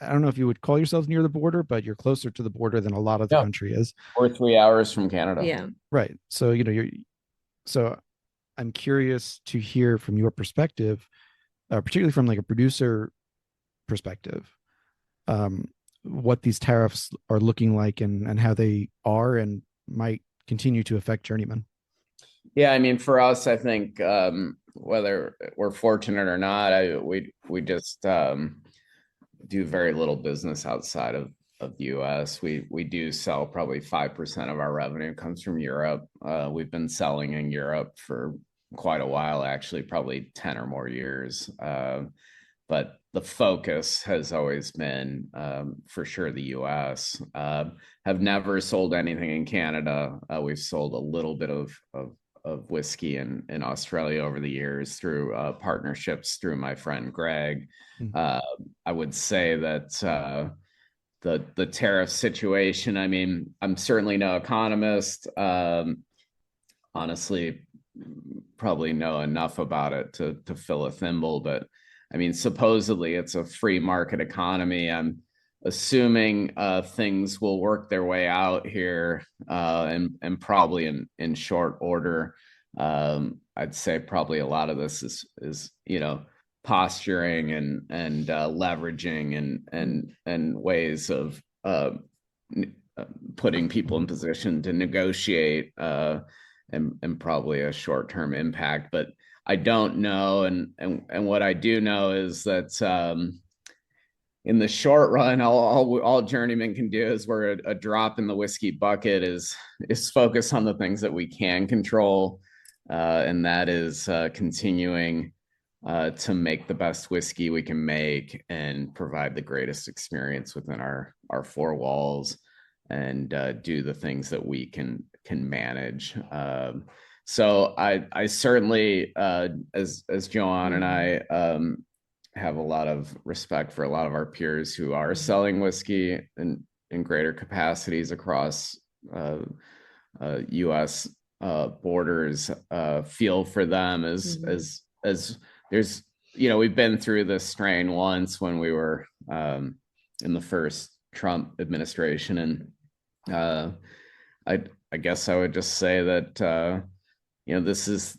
I don't know if you would call yourselves near the border, but you're closer to the border than a lot of the country is. We're 3 hours from Canada. Yeah. Right. So, so I'm curious to hear from your perspective, particularly from like a producer perspective, what these tariffs are looking like and how they are and might continue to affect Journeyman. Yeah, I mean, for us, I think whether we're fortunate or not, we just do very little business outside of the U.S. We do sell probably 5% of our revenue comes from Europe. We've been selling in Europe for quite a while, actually, probably 10 or more years. But the focus has always been, for sure, the U.S. Have never sold anything in Canada. We've sold a little bit of whiskey in Australia over the years through partnerships through my friend Greg. I would say that the tariff situation, I mean, I'm certainly no economist. Honestly, probably know enough about it to fill a thimble, but I mean, supposedly it's a free market economy. I'm assuming things will work their way out here, and probably in short order. I'd say probably a lot of this is posturing and leveraging and ways of putting people in position to negotiate, and probably a short-term impact. But I don't know, and what I do know is that in the short run, all Journeyman can do is we're a drop in the whiskey bucket is focus on the things that we can control, and that is continuing to make the best whiskey we can make and provide the greatest experience within our four walls, and do the things that we can manage. So I certainly, as Joanne and I, have a lot of respect for a lot of our peers who are selling whiskey in greater capacities across U.S. Borders. Feel for them as there's, we've been through this strain once when we were in the first Trump administration, and I guess I would just say that this is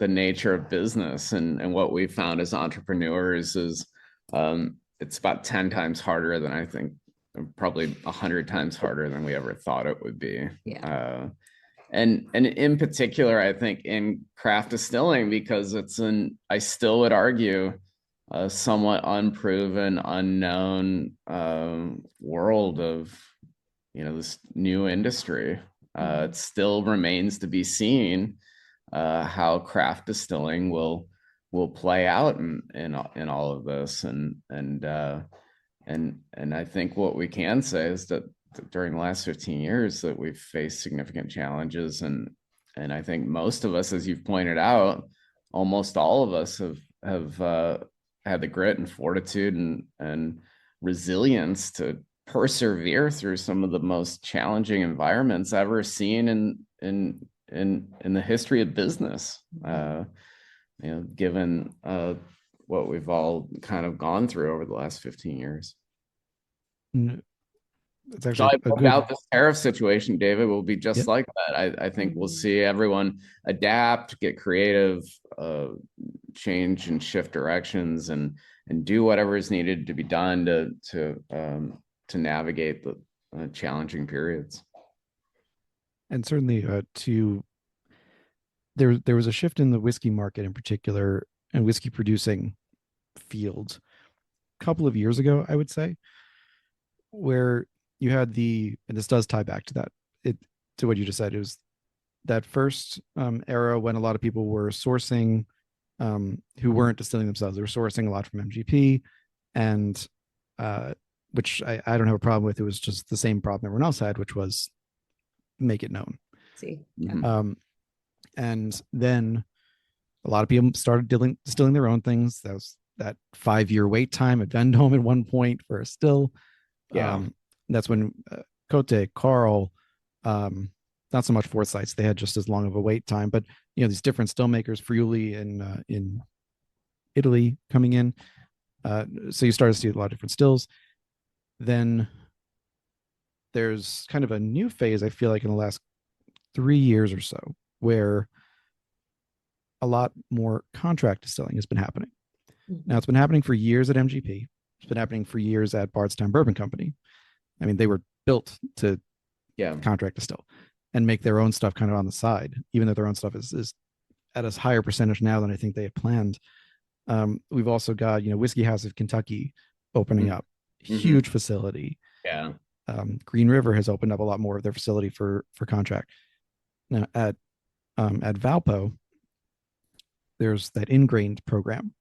the nature of business, and what we found as entrepreneurs is it's about 10 times harder than I think, probably 100 times harder than we ever thought it would be. Yeah. And in particular, I think in craft distilling, because I still would argue, a somewhat unproven, unknown world of, this new industry. It still remains to be seen how craft distilling will play out in all of this, and I think what we can say is that during the last 15 years that we've faced significant challenges, and I think most of us, as you've pointed out, almost all of us have had the grit and fortitude and resilience to persevere through some of the most challenging environments ever seen in the history of business. Given what we've all kind of gone through over the last 15 years. It's actually about this tariff situation, David, will be just like that. I think we'll see everyone adapt, get creative, change and shift directions, and do whatever is needed to be done to navigate the challenging periods. And certainly there was a shift in the whiskey market in particular, and whiskey producing fields a couple of years ago, I would say, where you had and this does tie back to that, to what you just said. It was that first era when a lot of people were sourcing, who weren't distilling themselves. They were sourcing a lot from MGP, and which I don't have a problem with. It was just the same problem everyone else had, which was make it known. See. And then a lot of people started distilling their own things. That was that 5-year wait time at Vendome at one point for a still. That's when Cote, Carl, not so much Forsyths, they had just as long of a wait time, but these different still makers, Friuli in Italy coming in. So you started to see a lot of different stills. Then there's kind of a new phase, I feel like, in the last 3 years or so, where a lot more contract distilling has been happening. Now, it's been happening for years at MGP. It's been happening for years at Bardstown Bourbon Company. I mean, they were built to contract distill and make their own stuff kind of on the side, even though their own stuff is at a higher percentage now than I think they had planned. We've also got, Whiskey House of Kentucky opening up, huge facility. Green River has opened up a lot more of their facility for contract. Now at Valpo, there's that ingrained program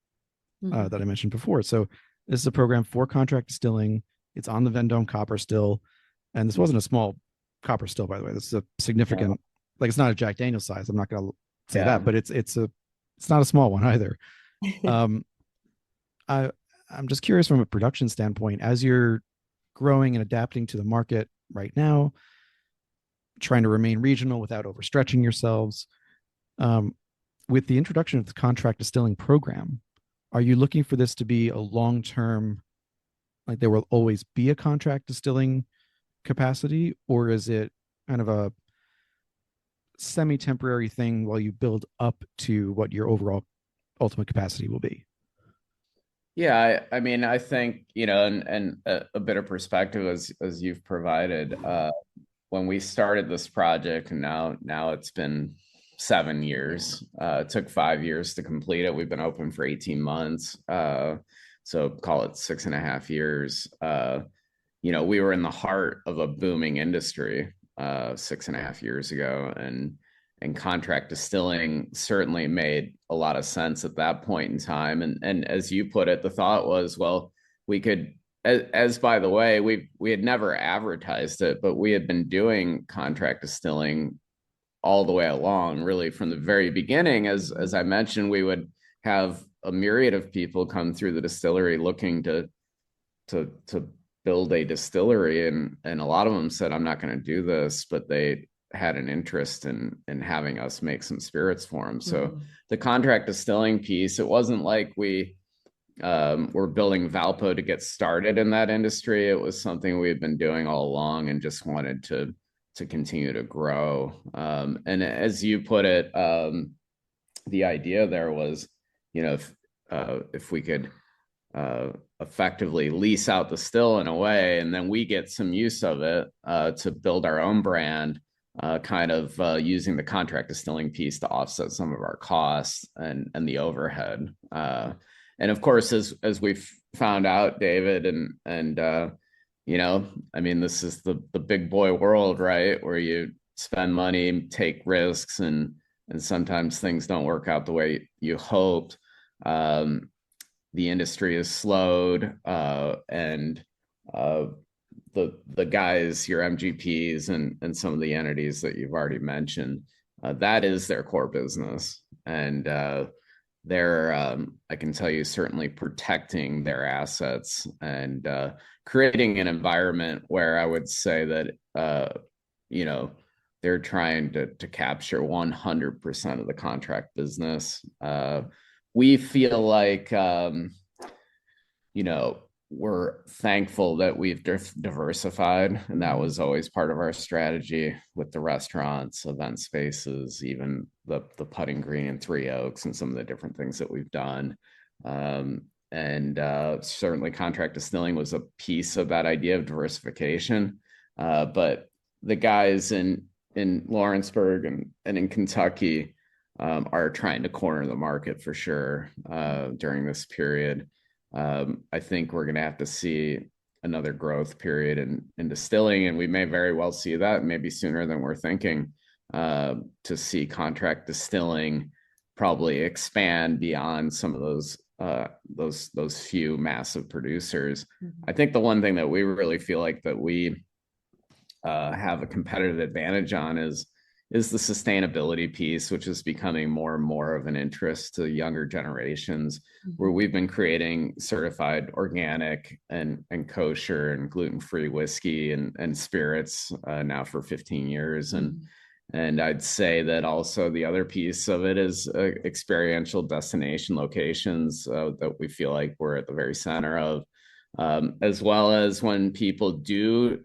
that I mentioned before. So this is a program for contract distilling. It's on the Vendome copper still, and this wasn't a small copper still, by the way. This is a significant, like, it's not a Jack Daniel's size. I'm not going to say that, but it's not a small one either. I'm just curious from a production standpoint, as you're growing and adapting to the market right now, trying to remain regional without overstretching yourselves. With the introduction of the contract distilling program, are you looking for this to be a long-term, like there will always be a contract distilling capacity, or is it kind of a semi-temporary thing while you build up to what your overall ultimate capacity will be? Yeah, I mean, I think, and a bit of perspective as you've provided, when we started this project, and now it's been 7 years. It took 5 years to complete it. We've been open for 18 months. So call it 6.5 years. We were in the heart of a booming industry 6.5 years ago. and contract distilling certainly made a lot of sense at that point in time. And as you put it, the thought was, well, we could, as by the way, we had never advertised it, but we had been doing contract distilling all the way along, really from the very beginning. As I mentioned, we would have a myriad of people come through the distillery looking to build a distillery, and a lot of them said, I'm not going to do this, but they had an interest in having us make some spirits for them. So the contract distilling piece, it wasn't like we were building Valpo to get started in that industry. It was something we had been doing all along and just wanted to continue to grow. And as you put it, the idea there was, if we could effectively lease out the still in a way, and then we get some use of it to build our own brand, kind of using the contract distilling piece to offset some of our costs and the overhead. And of course, as we've found out, David, and I mean, this is the big boy world, right? Where you spend money, take risks, and sometimes things don't work out the way you hoped. The industry is slowed, and the guys, your MGPs and some of the entities that you've already mentioned, that is their core business. And they're, I can tell you, certainly protecting their assets and creating an environment where I would say that, they're trying to capture 100% of the contract business. We feel like, we're thankful that we've diversified, and that was always part of our strategy with the restaurants, event spaces, even the putting green and Three Oaks, and some of the different things that we've done. And certainly contract distilling was a piece of that idea of diversification. But the guys in Lawrenceburg and in Kentucky are trying to corner the market for sure during this period. I think we're going to have to see another growth period in distilling, and we may very well see that maybe sooner than we're thinking, to see contract distilling probably expand beyond some of those few massive producers. I think the one thing that we really feel like that we have a competitive advantage on is the sustainability piece, which is becoming more and more of an interest to younger generations, where we've been creating certified organic and kosher and gluten-free whiskey and spirits now for 15 years. And I'd say that also the other piece of it is experiential destination locations that we feel like we're at the very center of, as well as when people do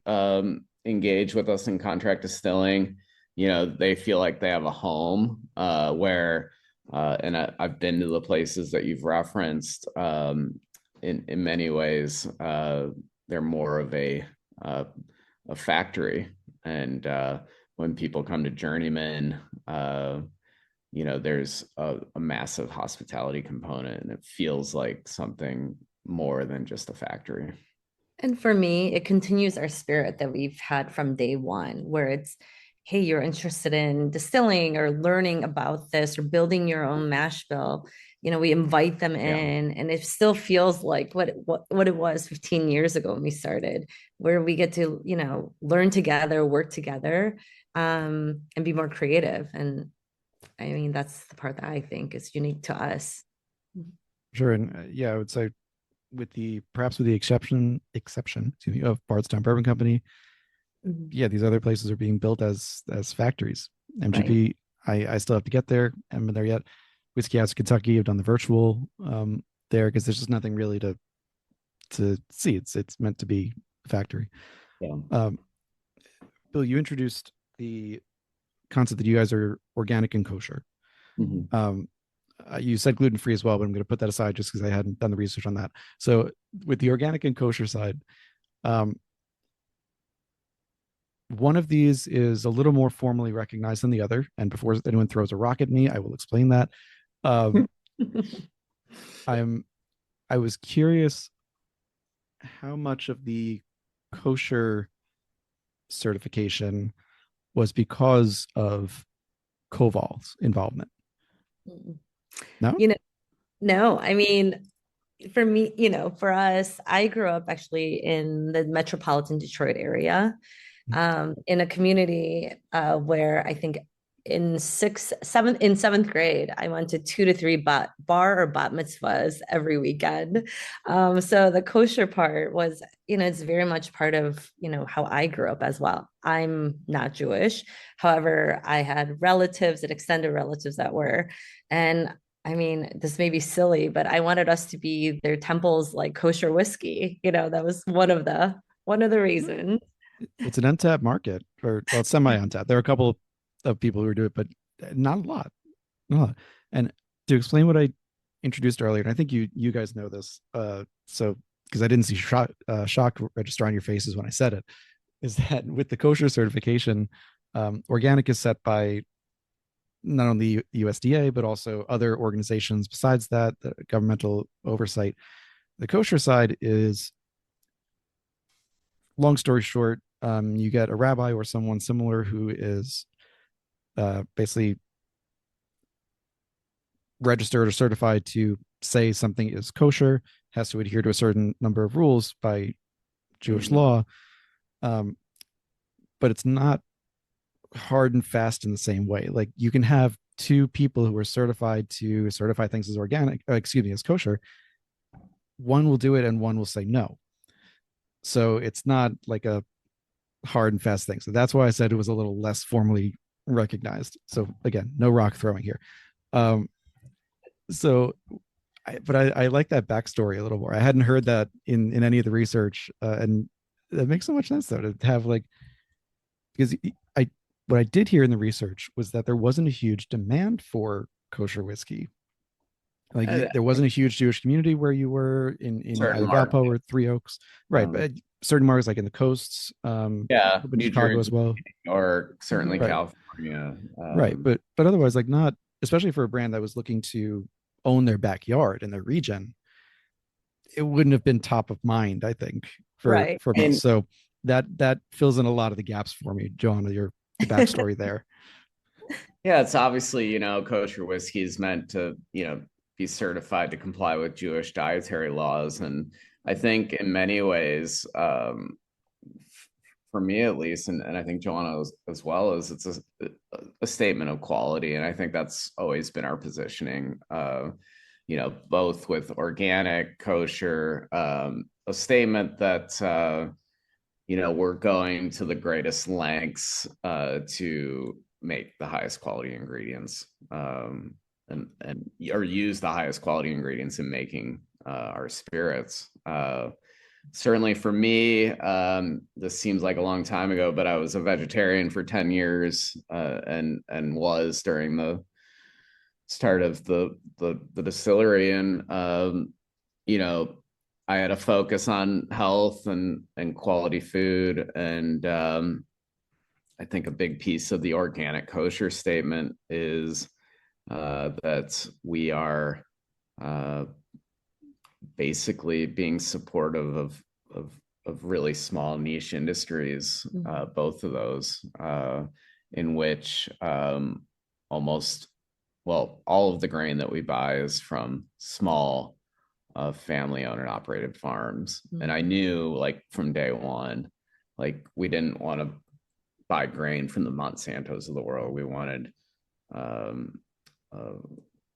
engage with us in contract distilling, they feel like they have a home where, and I've been to the places that you've referenced. In many ways, they're more of a factory. And when people come to Journeyman, there's a massive hospitality component, and it feels like something more than just a factory. And for me, it continues our spirit that we've had from day one, where it's, hey, you're interested in distilling or learning about this or building your own mash bill. We invite them in, and it still feels like what it was 15 years ago when we started, where we get to, learn together, work together, and be more creative. And I mean, that's the part that I think is unique to us. Sure. And I would say with the exception, excuse me, of Bardstown Bourbon Company, these other places are being built as factories. MGP, right. I still have to get there. I haven't been there yet. Whiskey House Kentucky, I've done the virtual there, because there's just nothing really to see. It's meant to be a factory. Bill, you introduced the concept that you guys are organic and kosher. You said gluten-free as well, but I'm going to put that aside just because I hadn't done the research on that. So with the organic and kosher side, one of these is a little more formally recognized than the other. And before anyone throws a rock at me, I will explain that. I was curious how much of the kosher certification was because of Koval's involvement? No. You know, no, I mean, for me, for us, I grew up actually in the metropolitan Detroit area, in a community where I think in seventh grade, I went to 2 to 3 bar or bat mitzvahs every weekend. So the kosher part was, it's very much part of, how I grew up as well. I'm not Jewish. However, I had relatives and extended relatives that were, and I mean, this may be silly, but I wanted us to be their temple's like kosher whiskey. That was one of the reasons. It's an untapped market, or well, it's semi untapped. There are a couple of people who do it, but not a lot. Not a lot. And to explain what I introduced earlier, and I think you guys know this, so because I didn't see shock register on your faces when I said it, is that with the kosher certification, organic is set by not only USDA but also other organizations besides that, the governmental oversight. The kosher side is, long story short, you get a rabbi or someone similar who is basically registered or certified to say something is kosher, has to adhere to a certain number of rules by Jewish law, but it's not hard and fast in the same way. Like you can have two people who are certified to certify things as organic, as kosher. One will do it and one will say no. So it's not like a hard and fast thing. So that's why I said it was a little less formally recognized. So again, no rock throwing here. I like that backstory a little more. I hadn't heard that in any of the research, and that makes so much sense though, to have like, because what I did hear in the research was that there wasn't a huge demand for kosher whiskey. Like there wasn't a huge Jewish community where you were in either Valpo or Three Oaks, right? But certain markets like in the coasts, New Chicago Jersey as well, or certainly right. California, right? But otherwise, like not, especially for a brand that was looking to own their backyard and their region, it wouldn't have been top of mind, I think, for most. So that fills in a lot of the gaps for me, Johanna. Your backstory there. Yeah, it's obviously, kosher whiskey is meant to, be certified to comply with Jewish dietary laws. And I think in many ways, for me at least, and I think Joanna as well, is it's a statement of quality. And I think that's always been our positioning, both with organic, kosher, a statement that, we're going to the greatest lengths to make the highest quality ingredients, or use the highest quality ingredients in making our spirits. Certainly for me, this seems like a long time ago, but I was a vegetarian for 10 years, and was during the start of the distillery. And I had a focus on health and quality food. And I think a big piece of the organic kosher statement is that we are basically being supportive of really small niche industries, both of those, in which almost, well, all of the grain that we buy is from small family owned and operated farms. And I knew, like, from day one, like, we didn't want to buy grain from the Monsantos of the world. We wanted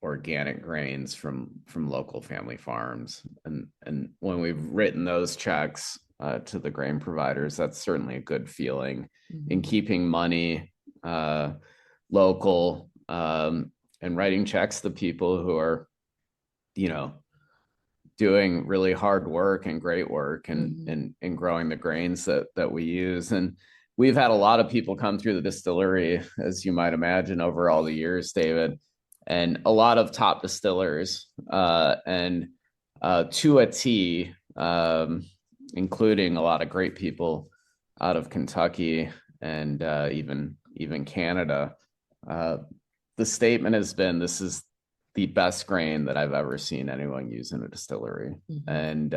organic grains from local family farms. And when we've written those checks to the grain providers, that's certainly a good feeling in keeping money local, and writing checks to people who are, doing really hard work and great work and growing the grains that we use. And we've had a lot of people come through the distillery, as you might imagine, over all the years, David, and a lot of top distillers, and to a T, including a lot of great people out of Kentucky and even Canada. The statement has been, this is the best grain that I've ever seen anyone use in a distillery. And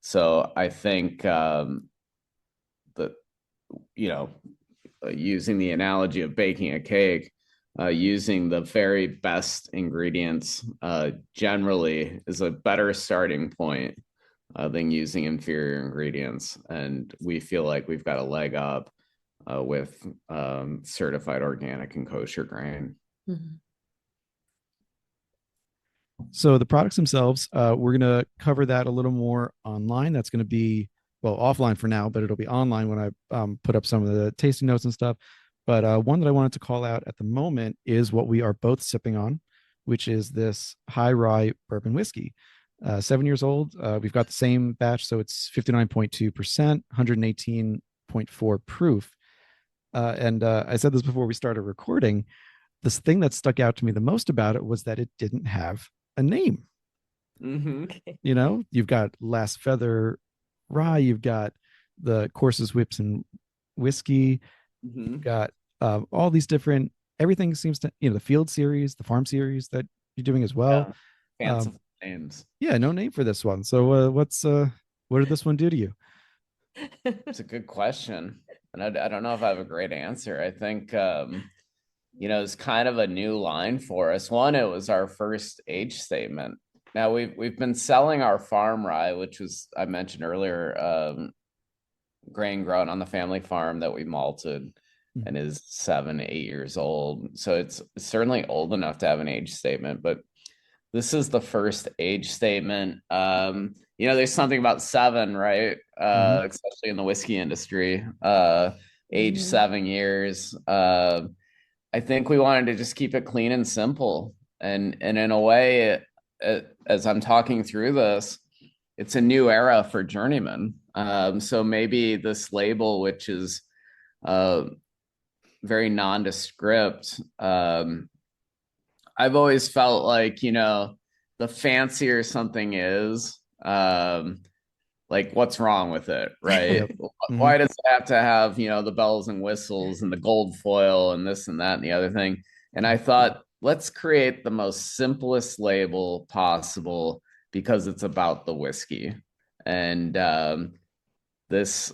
so I think that, using the analogy of baking a cake, using the very best ingredients generally is a better starting point than using inferior ingredients. And we feel like we've got a leg up with certified organic and kosher grain. Mm-hmm. So the products themselves, we're going to cover that a little more online. That's going to be, well, offline for now, but it'll be online when I put up some of the tasting notes and stuff. But one that I wanted to call out at the moment is what we are both sipping on, which is this high-rye bourbon whiskey. 7 years old. We've got the same batch, so it's 59.2%, 118.4 proof. And I said this before we started recording. This thing that stuck out to me the most about it was that it didn't have a name. Mm-hmm. Okay. You know, you've got Last Feather Rye, you've got the Corsets, Whips, and Whiskey, Mm-hmm. you've got all these different, everything seems to, you know, the Field series, the Farm series that you're doing as well. Yeah. Fanciful names. Yeah, no name for this one. So what did this one do to you? It's a good question. And I don't know if I have a great answer. I think, it's kind of a new line for us. One, it was our first age statement. Now we've been selling our farm rye, which was, I mentioned earlier, grain grown on the family farm that we malted and is 7-8 years old. So it's certainly old enough to have an age statement, but this is the first age statement. There's something about 7, right? Especially in the whiskey industry. Age 7 years. I think we wanted to just keep it clean and simple. And in a way, as I'm talking through this, it's a new era for Journeyman. So maybe this label, which is very nondescript, I've always felt like, the fancier something is, like what's wrong with it, right? Yep. Why does it have to have, the bells and whistles and the gold foil and this and that and the other thing? And I thought, let's create the most simplest label possible because it's about the whiskey. And this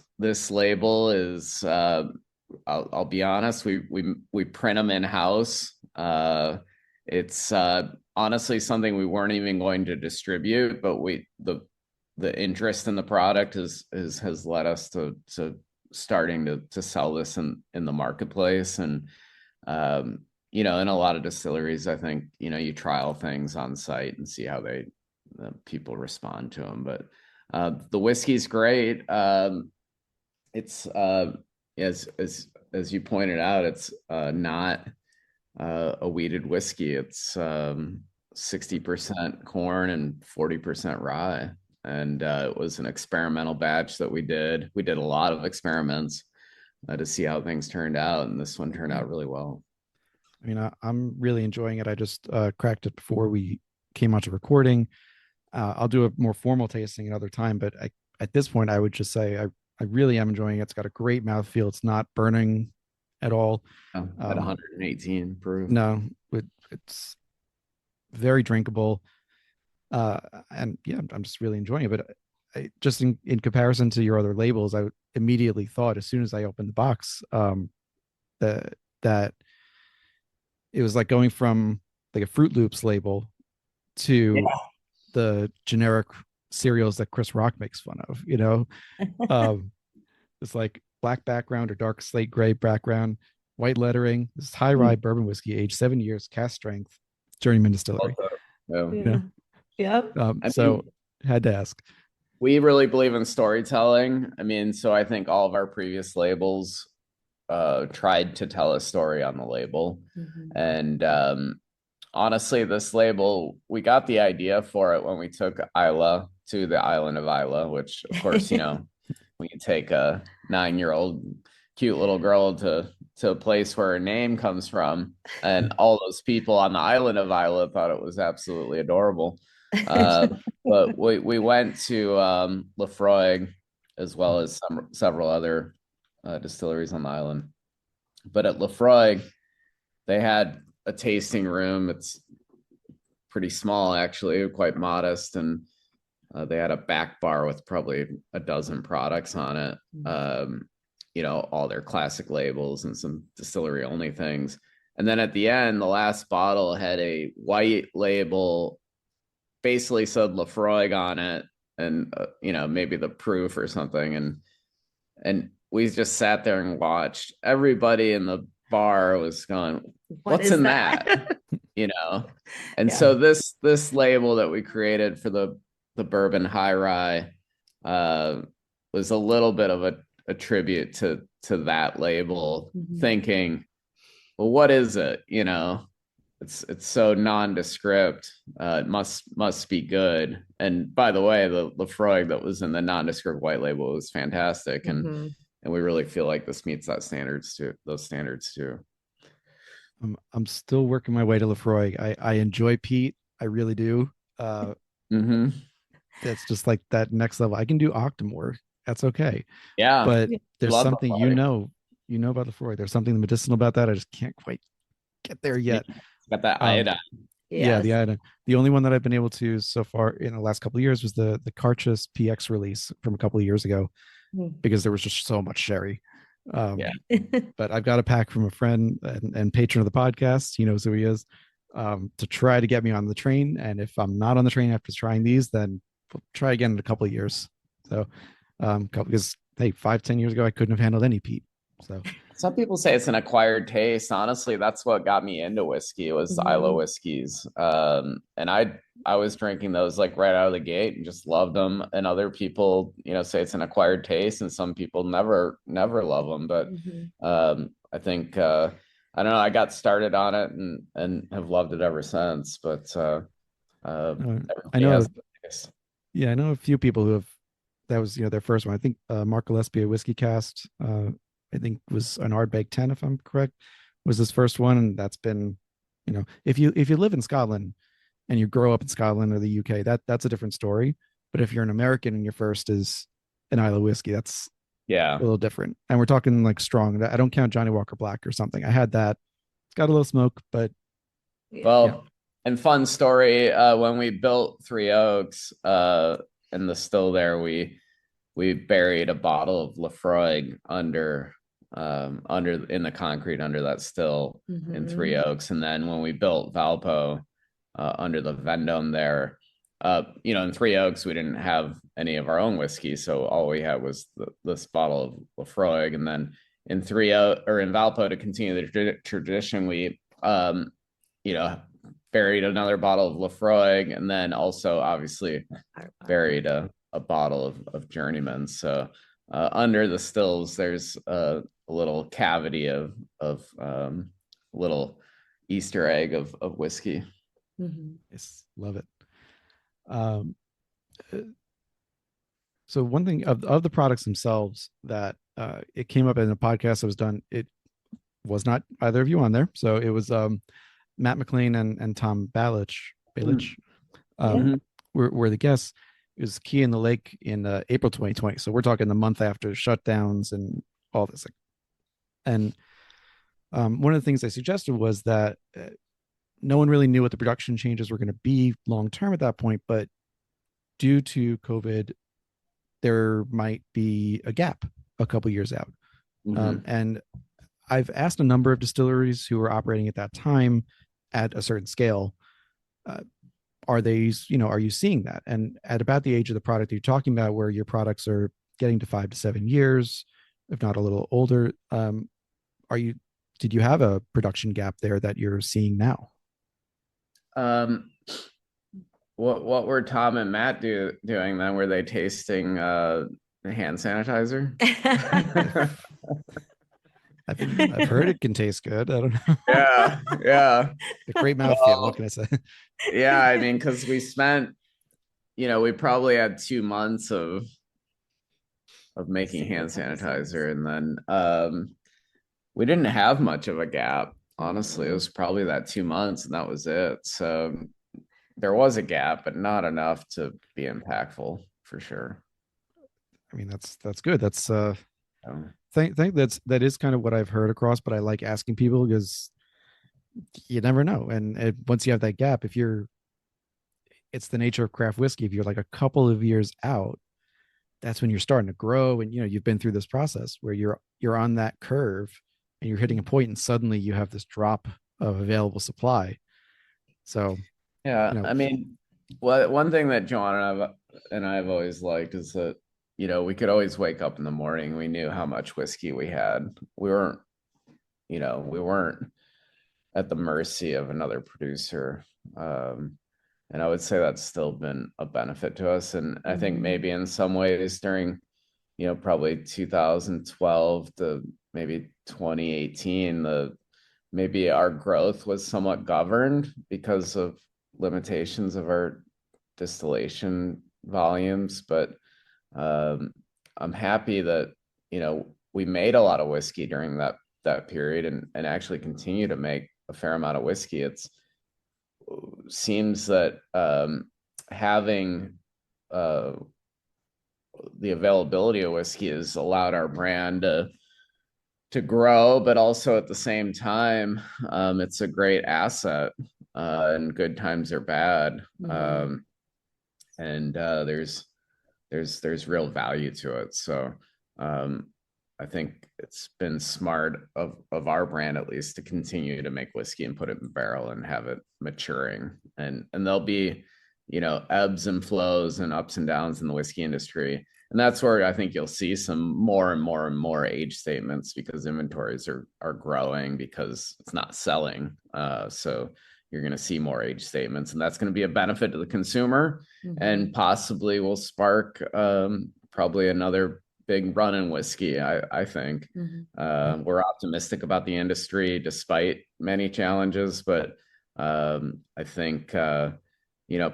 label is, I'll be honest, we print them in house. It's honestly something we weren't even going to distribute, but the interest in the product has led us to starting to sell this in the marketplace. And in a lot of distilleries, I think you trial things on site and see how people respond to them. But the whiskey's great. It's as you pointed out, it's not a wheated whiskey. It's 60% corn and 40% rye. And it was an experimental batch that we did. We did a lot of experiments to see how things turned out, and this one turned out really well. I mean, I'm really enjoying it. I just cracked it before we came out to recording. I'll do a more formal tasting another time, but at this point, I would just say I really am enjoying it. It's got a great mouthfeel. It's not burning at all. At 118 proof. No, it's very drinkable. And yeah, I'm just really enjoying it. But just in comparison to your other labels, I immediately thought as soon as I opened the box that it was like going from like a Fruit Loops label to the generic cereals that Chris Rock makes fun of. It's like black background or dark slate gray background, white lettering. This is high-rye bourbon whiskey, aged 7 years, cask strength, Journeyman Distillery. Yep. So had to ask. We really believe in storytelling. So I think all of our previous labels tried to tell a story on the label. And honestly, this label, we got the idea for it when we took Isla to the island of Isla, which of course, when you take a 9-year-old cute little girl to a place where her name comes from, and all those people on the island of Isla thought it was absolutely adorable. But we went to Lefroy as well as several other distilleries on the island. But at Lefroy, they had a tasting room. It's pretty small, actually, quite modest, and they had a back bar with probably a dozen products on it. All their classic labels and some distillery only things. And then at the end, the last bottle had a white label, basically said Lafroig on it, and maybe the proof or something. And we just sat there and watched. Everybody in the bar was going, "What's in that?" And Yeah. so this label that we created for the bourbon high-rye was a little bit of a tribute to that label, thinking, well, what is it? It's so nondescript. It must be good. And by the way, the Lafroig that was in the nondescript white label was fantastic, and we really feel like this meets those standards too. I'm still working my way to Lafroig. I enjoy peat. I really do. That's just like that next level. I can do Octomore. That's okay. Yeah. But there's something Lafroig. About Lafroig. There's something medicinal about that. I just can't quite get there yet. It's got that iodine. Yeah, the iodine. The only one that I've been able to so far in the last couple of years was the Corsets PX release from a couple of years ago, because there was just so much sherry. But I've got a pack from a friend and patron of the podcast. He knows who he is, to try to get me on the train. And if I'm not on the train after trying these, then we'll try again in a couple of years. So, because hey, 5-10 years ago, I couldn't have handled any peat. So some people say it's an acquired taste. Honestly, that's what got me into whiskey, was Isla whiskeys. And I was drinking those like right out of the gate and just loved them. And other people, say it's an acquired taste, and some people never love them. But I think I don't know. I got started on it and have loved it ever since. But I know. Yeah, I know a few people who have. That was their first one. I think Mark Gillespie, Whiskey Cast, I think was an Ardbeg 10, if I'm correct, was his first one. And that's been, if you live in Scotland and you grow up in Scotland or the UK, that's a different story. But if you're an American and your first is an Isla whiskey, that's a little different. And we're talking like strong. I don't count Johnny Walker Black or something. I had that. It's got a little smoke, but and fun story. When we built Three Oaks, in the still there, we buried a bottle of Lafroig under in the concrete under that still in Three Oaks. And then when we built Valpo, under the Vendome there, in Three Oaks, we didn't have any of our own whiskey, so all we had was this bottle of Lafroig. And then in in Valpo, to continue the tradition, we buried another bottle of Lafroig, and then also obviously buried a bottle of Journeyman. So under the stills, there's a little cavity of little Easter egg of whiskey. Yes, love it. So one thing of the products themselves that it came up in a podcast that was done, it was not either of you on there. So it was Matt McLean and Tom Balich were the guests. It was Key in the Lake in April 2020. So we're talking the month after shutdowns and all this. And one of the things I suggested was that no one really knew what the production changes were going to be long term at that point. But due to COVID, there might be a gap a couple years out. And I've asked a number of distilleries who were operating at that time at a certain scale, are you seeing that? And at about the age of the product that you're talking about, where your products are getting to 5 to 7 years, if not a little older, did you have a production gap there that you're seeing now? What were Tom and Matt doing then? Were they tasting the hand sanitizer? I've heard it can taste good. I don't know. Yeah. A great mouthfeel. What can I say? Yeah, I mean, because we spent, we probably had 2 months of making hand sanitizer, and then we didn't have much of a gap. Honestly, it was probably that 2 months, and that was it. So there was a gap, but not enough to be impactful, for sure. I mean, that's good. That's think that is kind of what I've heard across, but I like asking people because you never know. And once you have that gap, it's the nature of craft whiskey. If you're like a couple of years out, that's when you're starting to grow, and you've been through this process where you're on that curve and you're hitting a point, and suddenly you have this drop of available supply. So, Yeah, you know, I mean, one thing that Joanna and I have always liked is that, we could always wake up in the morning. We knew how much whiskey we had. We weren't at the mercy of another producer. And I would say that's still been a benefit to us. And I think maybe in some ways during, probably 2012 to maybe 2018, maybe our growth was somewhat governed because of limitations of our distillation volumes. But I'm happy that, we made a lot of whiskey during that period, and actually continue to make a fair amount of whiskey. It seems that having the availability of whiskey has allowed our brand to grow, but also at the same time, it's a great asset, and good times are bad. And there's real value to it. So I think it's been smart of our brand, at least, to continue to make whiskey and put it in barrel and have it maturing. And there'll be, ebbs and flows and ups and downs in the whiskey industry. And that's where I think you'll see some more and more and more age statements, because inventories are growing because it's not selling. So you're going to see more age statements, and that's going to be a benefit to the consumer, and possibly will spark probably another big run in whiskey. I think we're optimistic about the industry despite many challenges, but I think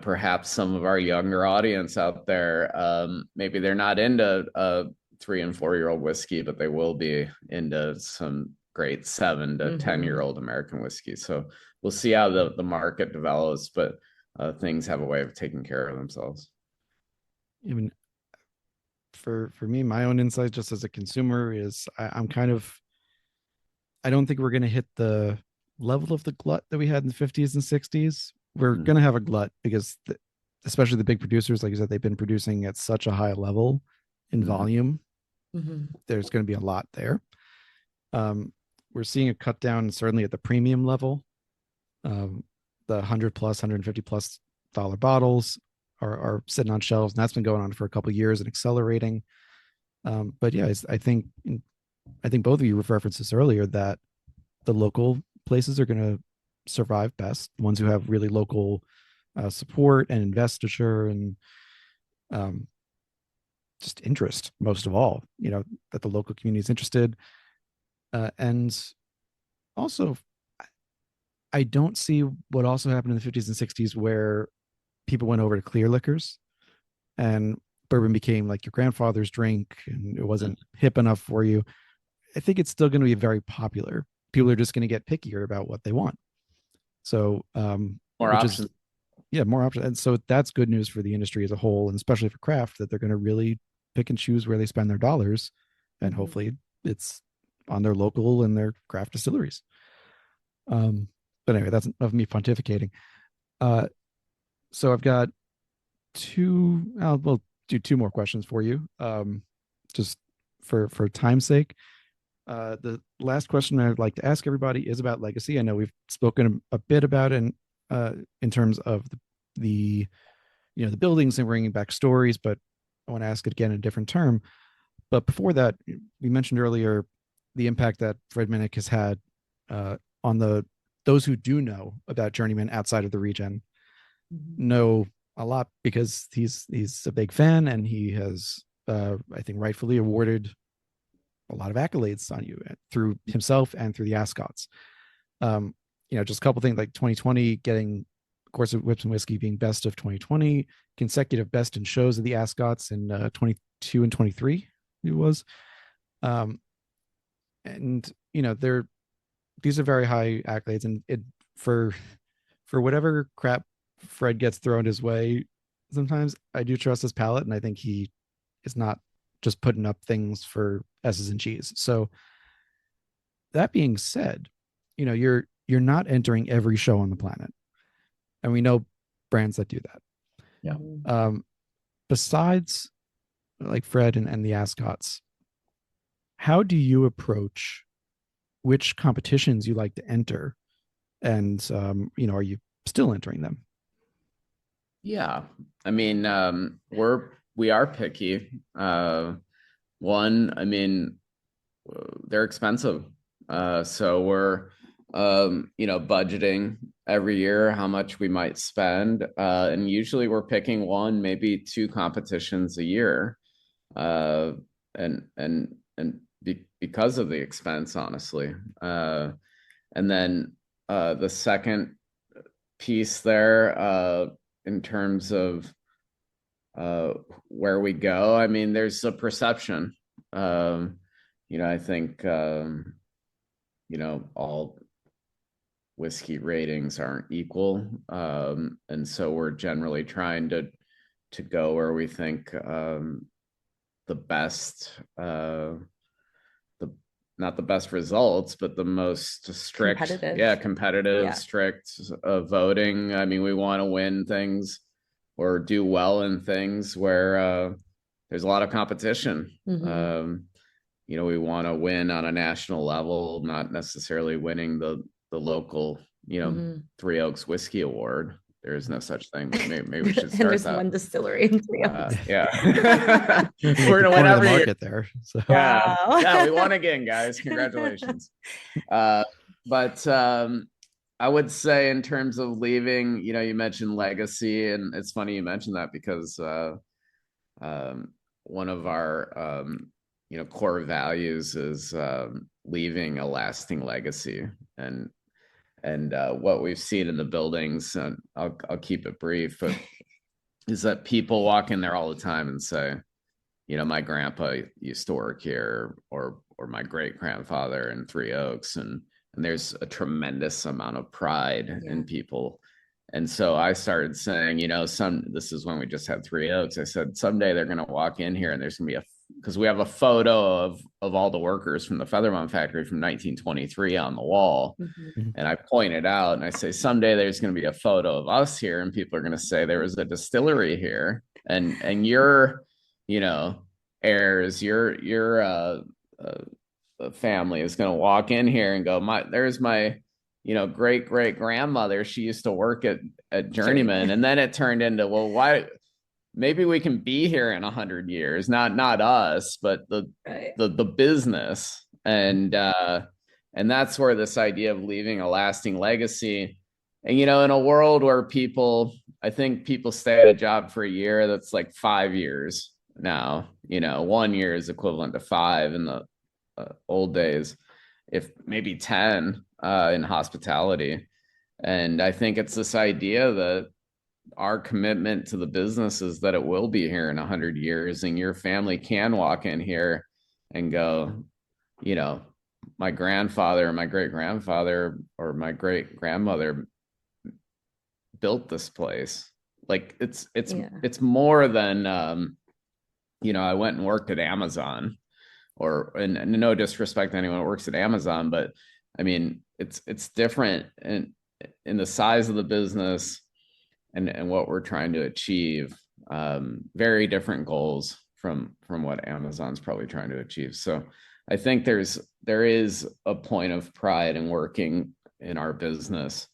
perhaps some of our younger audience out there, maybe they're not into 3 and 4-year-old whiskey, but they will be into some great 7 to 10-year-old American whiskey. So we'll see how the market develops, but things have a way of taking care of themselves. even for me, my own insight just as a consumer is I'm kind of, I don't think we're going to hit the level of the glut that we had in the 50s and 60s. We're going to have a glut because especially the big producers, like you said, they've been producing at such a high level in volume. There's going to be a lot there. We're seeing a cut down certainly at the premium level. The 100 plus, 150 plus dollar bottles are sitting on shelves, and that's been going on for a couple of years and accelerating. But yeah, I think both of you referenced this earlier, that the local places are going to survive best, ones who have really local support and investiture and just interest, most of all, that the local community is interested. And also, I don't see what also happened in the 50s and 60s, where people went over to clear liquors and bourbon became like your grandfather's drink and it wasn't hip enough for you. I think it's still going to be very popular. People are just going to get pickier about what they want. So more options. More options. And so that's good news for the industry as a whole, and especially for craft, that they're going to really pick and choose where they spend their dollars. And hopefully it's on their local and their craft distilleries. But anyway, that's of me pontificating. So I've got we'll do 2 more questions for you, just for time's sake. The last question I'd like to ask everybody is about legacy. I know we've spoken a bit about it in terms of the buildings and bringing back stories, but I want to ask it again in a different term. But before that, we mentioned earlier the impact that Fred Minnick has had on those who do know about Journeyman outside of the region. Know a lot because he's a big fan, and he has I think rightfully awarded a lot of accolades on you through himself and through the Ascots. Just a couple things, like 2020 getting Corsets, Whips and Whiskey being best of 2020, consecutive best in shows of the Ascots in 22 and 23 it was. And these are very high accolades, and for whatever crap Fred gets thrown his way, sometimes I do trust his palate, and I think he is not just putting up things for S's and G's. So that being said, you're not entering every show on the planet, and we know brands that do that. Yeah. Besides like Fred and the Ascots, how do you approach which competitions you like to enter And are you still entering them? Yeah. I mean, we are picky. One, I mean, they're expensive. So we're budgeting every year how much we might spend. And usually we're picking one, maybe two competitions a year. And because of the expense, honestly. And then the second piece there, in terms of where we go, I mean, there's a perception. I think all whiskey ratings aren't equal, and so we're generally trying to go where we think the best, not the best results, but the most strict, competitive, strict voting. I mean, we want to win things or do well in things where there's a lot of competition. We want to win on a national level, not necessarily winning the local, Three Oaks Whiskey Award. There is no such thing. Maybe we should start and there's that. One distillery in Three Oaks. Yeah. We're gonna win every market year there. So. Yeah. Wow. Yeah, we won again, guys. Congratulations. But I would say in terms of leaving, you mentioned legacy, and it's funny you mentioned that because one of our core values is leaving a lasting legacy. And what we've seen in the buildings, and I'll keep it brief, but is that people walk in there all the time and say, my grandpa used to work here, or my great grandfather in Three Oaks, and there's a tremendous amount of pride in people. And so I started saying, this is when we just had Three Oaks. I said, someday they're going to walk in here and there's going to be because we have a photo of all the workers from the Featherbone factory from 1923 on the wall. And I pointed out and I say, someday there's going to be a photo of us here and people are going to say there was a distillery here, and your, heirs, your family is going to walk in here and go, there's my, great grandmother. She used to work at Journeyman. And then it turned into, well, why? Maybe we can be here in 100 years, not us, but the business. And that's where this idea of leaving a lasting legacy. And, in a world where I think people stay at a job for a year, that's like 5 years now. 1 year is equivalent to 5 in the old days, if maybe 10 in hospitality. And I think it's this idea that our commitment to the business is that it will be here in 100 years, and your family can walk in here and go, my grandfather or my great grandfather or my great grandmother built this place. Like it's more than I went and worked at Amazon, and no disrespect to anyone who works at Amazon, but I mean it's different in the size of the business and what we're trying to achieve. Very different goals from what Amazon's probably trying to achieve. So I think there is a point of pride in working in our business,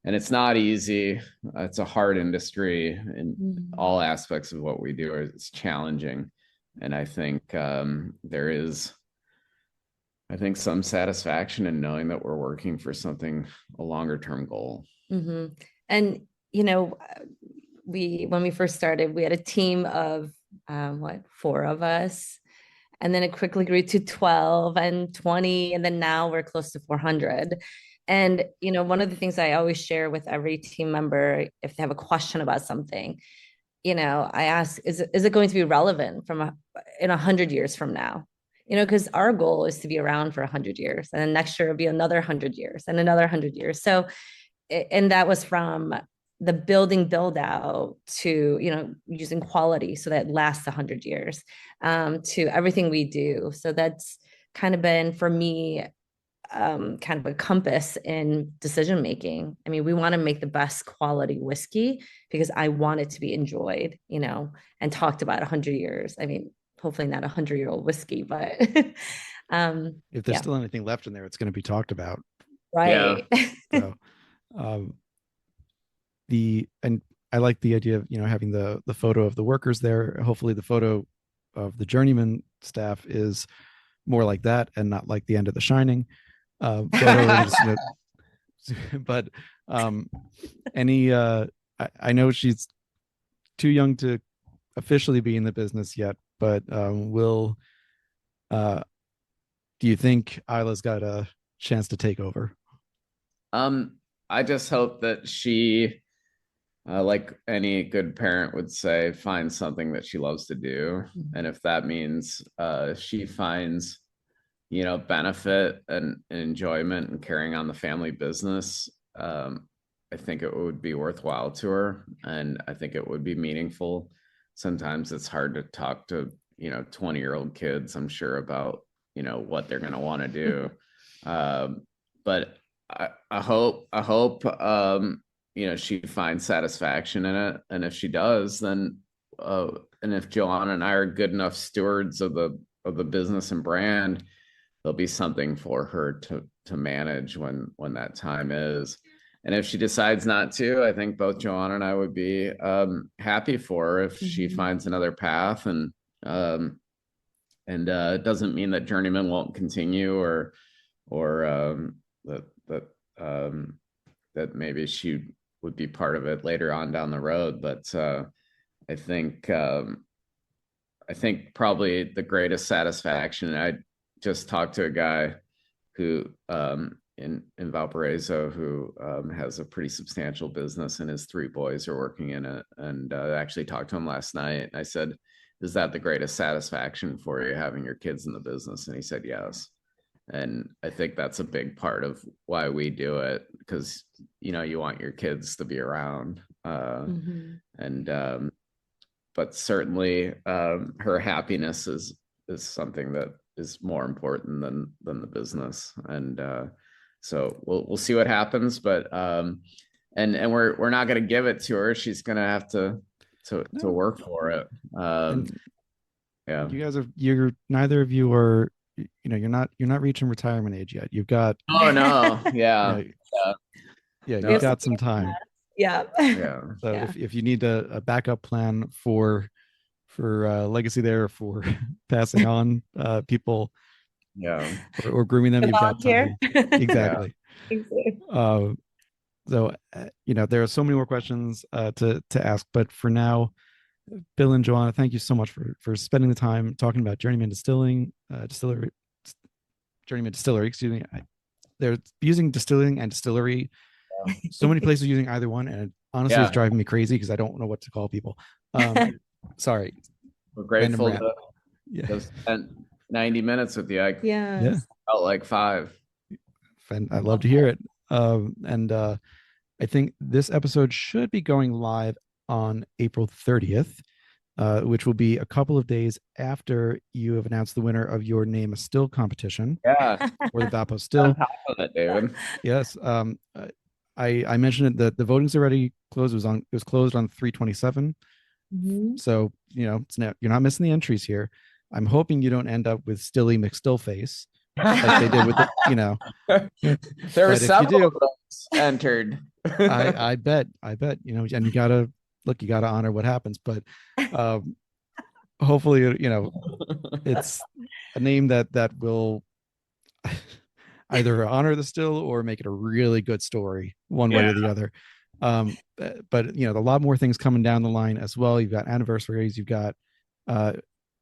and it's not easy. It's a hard industry in all aspects of what we do. It's challenging. And I think there is, some satisfaction in knowing that we're working for something, a longer term goal. And when we first started, we had a team of 4 of us, and then it quickly grew to 12 and 20, and then now we're close to 400. And one of the things I always share with every team member, if they have a question about something, I ask, is it going to be relevant in 100 years from now? Because our goal is to be around for 100 years, and then next year will be another 100 years and another 100 years. So, and that was from the build out to, using quality so that it lasts 100 years, to everything we do. So that's kind of been, for me, kind of a compass in decision making. I mean, we want to make the best quality whiskey because I want it to be enjoyed, and talked about 100 years. I mean, hopefully not 100-year-old whiskey, but if there's still anything left in there, it's going to be talked about. Right. So, Um, and I like the idea of having the photo of the workers there. Hopefully, the photo of the Journeyman staff is more like that and not like the end of The Shining photo. And just, but any I know she's too young to officially be in the business yet, but will do you think Isla's got a chance to take over? I just hope that she, like any good parent would say, finds something that she loves to do. And if that means she finds, benefit and enjoyment and carrying on the family business, I think it would be worthwhile to her. And I think it would be meaningful. Sometimes it's hard to talk to, 20-year-old kids, I'm sure, about, what they're going to want to do. But I hope, she finds satisfaction in it. And if she does, then, and if Johanna and I are good enough stewards of the business and brand, there'll be something for her to manage when that time is. And if she decides not to, I think both Johanna and I would be happy for her if she finds another path. And it doesn't mean that Journeyman won't continue or that maybe she would be part of it later on down the road. But I think probably the greatest satisfaction. I just talked to a guy who in Valparaiso who has a pretty substantial business, and his 3 boys are working in it. And I actually talked to him last night. I said, "Is that the greatest satisfaction for you, having your kids in the business?" And he said, "Yes." And I think that's a big part of why we do it, because you want your kids to be around. And but certainly her happiness is something that is more important than the business. And so we'll see what happens. But and we're not going to give it to her. She's going to have to work for it. Yeah, you're neither of you are, you're not reaching retirement age yet. You've got no. You've got some time. So if you need a backup plan for legacy there, for passing on people, or grooming them, you've got time. Exactly. So there are so many more questions to ask, but for now, Bill and Johanna, thank you so much for spending the time talking about Journeyman Distilling, Journeyman Distillery. Excuse me. They're using distilling and distillery. So many places using either one, and honestly, it's driving me crazy because I don't know what to call people. Sorry. We're grateful to spend 90 minutes with you. I felt like 5. And I love to hear it. I think this episode should be going live on April 30th, which will be a couple of days after you have announced the winner of your Name a Still competition. Or the Valpo Still. On top of it, David. Yes. I mentioned it that the voting's already closed. It was closed on 3/27. So it's you're not missing the entries here. I'm hoping you don't end up with Stilly McStillface like they did with there were several of those entered. I bet and you gotta honor what happens, but hopefully it's a name that will either honor the still or make it a really good story, one way or the other. But a lot more things coming down the line as well. You've got anniversaries, you've got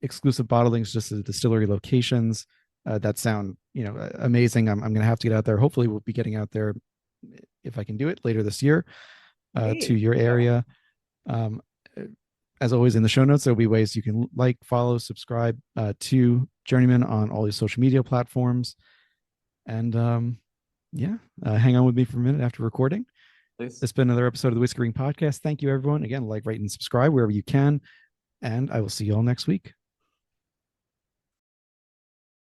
exclusive bottlings just at the distillery locations that sound amazing. I'm gonna have to get out there. Hopefully we'll be getting out there, if I can do it, later this year to your area. As always, in the show notes there'll be ways you can follow, subscribe to Journeyman on all your social media platforms. And hang on with me for a minute after recording. Please. This has been another episode of the Whiskey Ring Podcast. Thank you, everyone. Again, rate, and subscribe wherever you can. And I will see you all next week.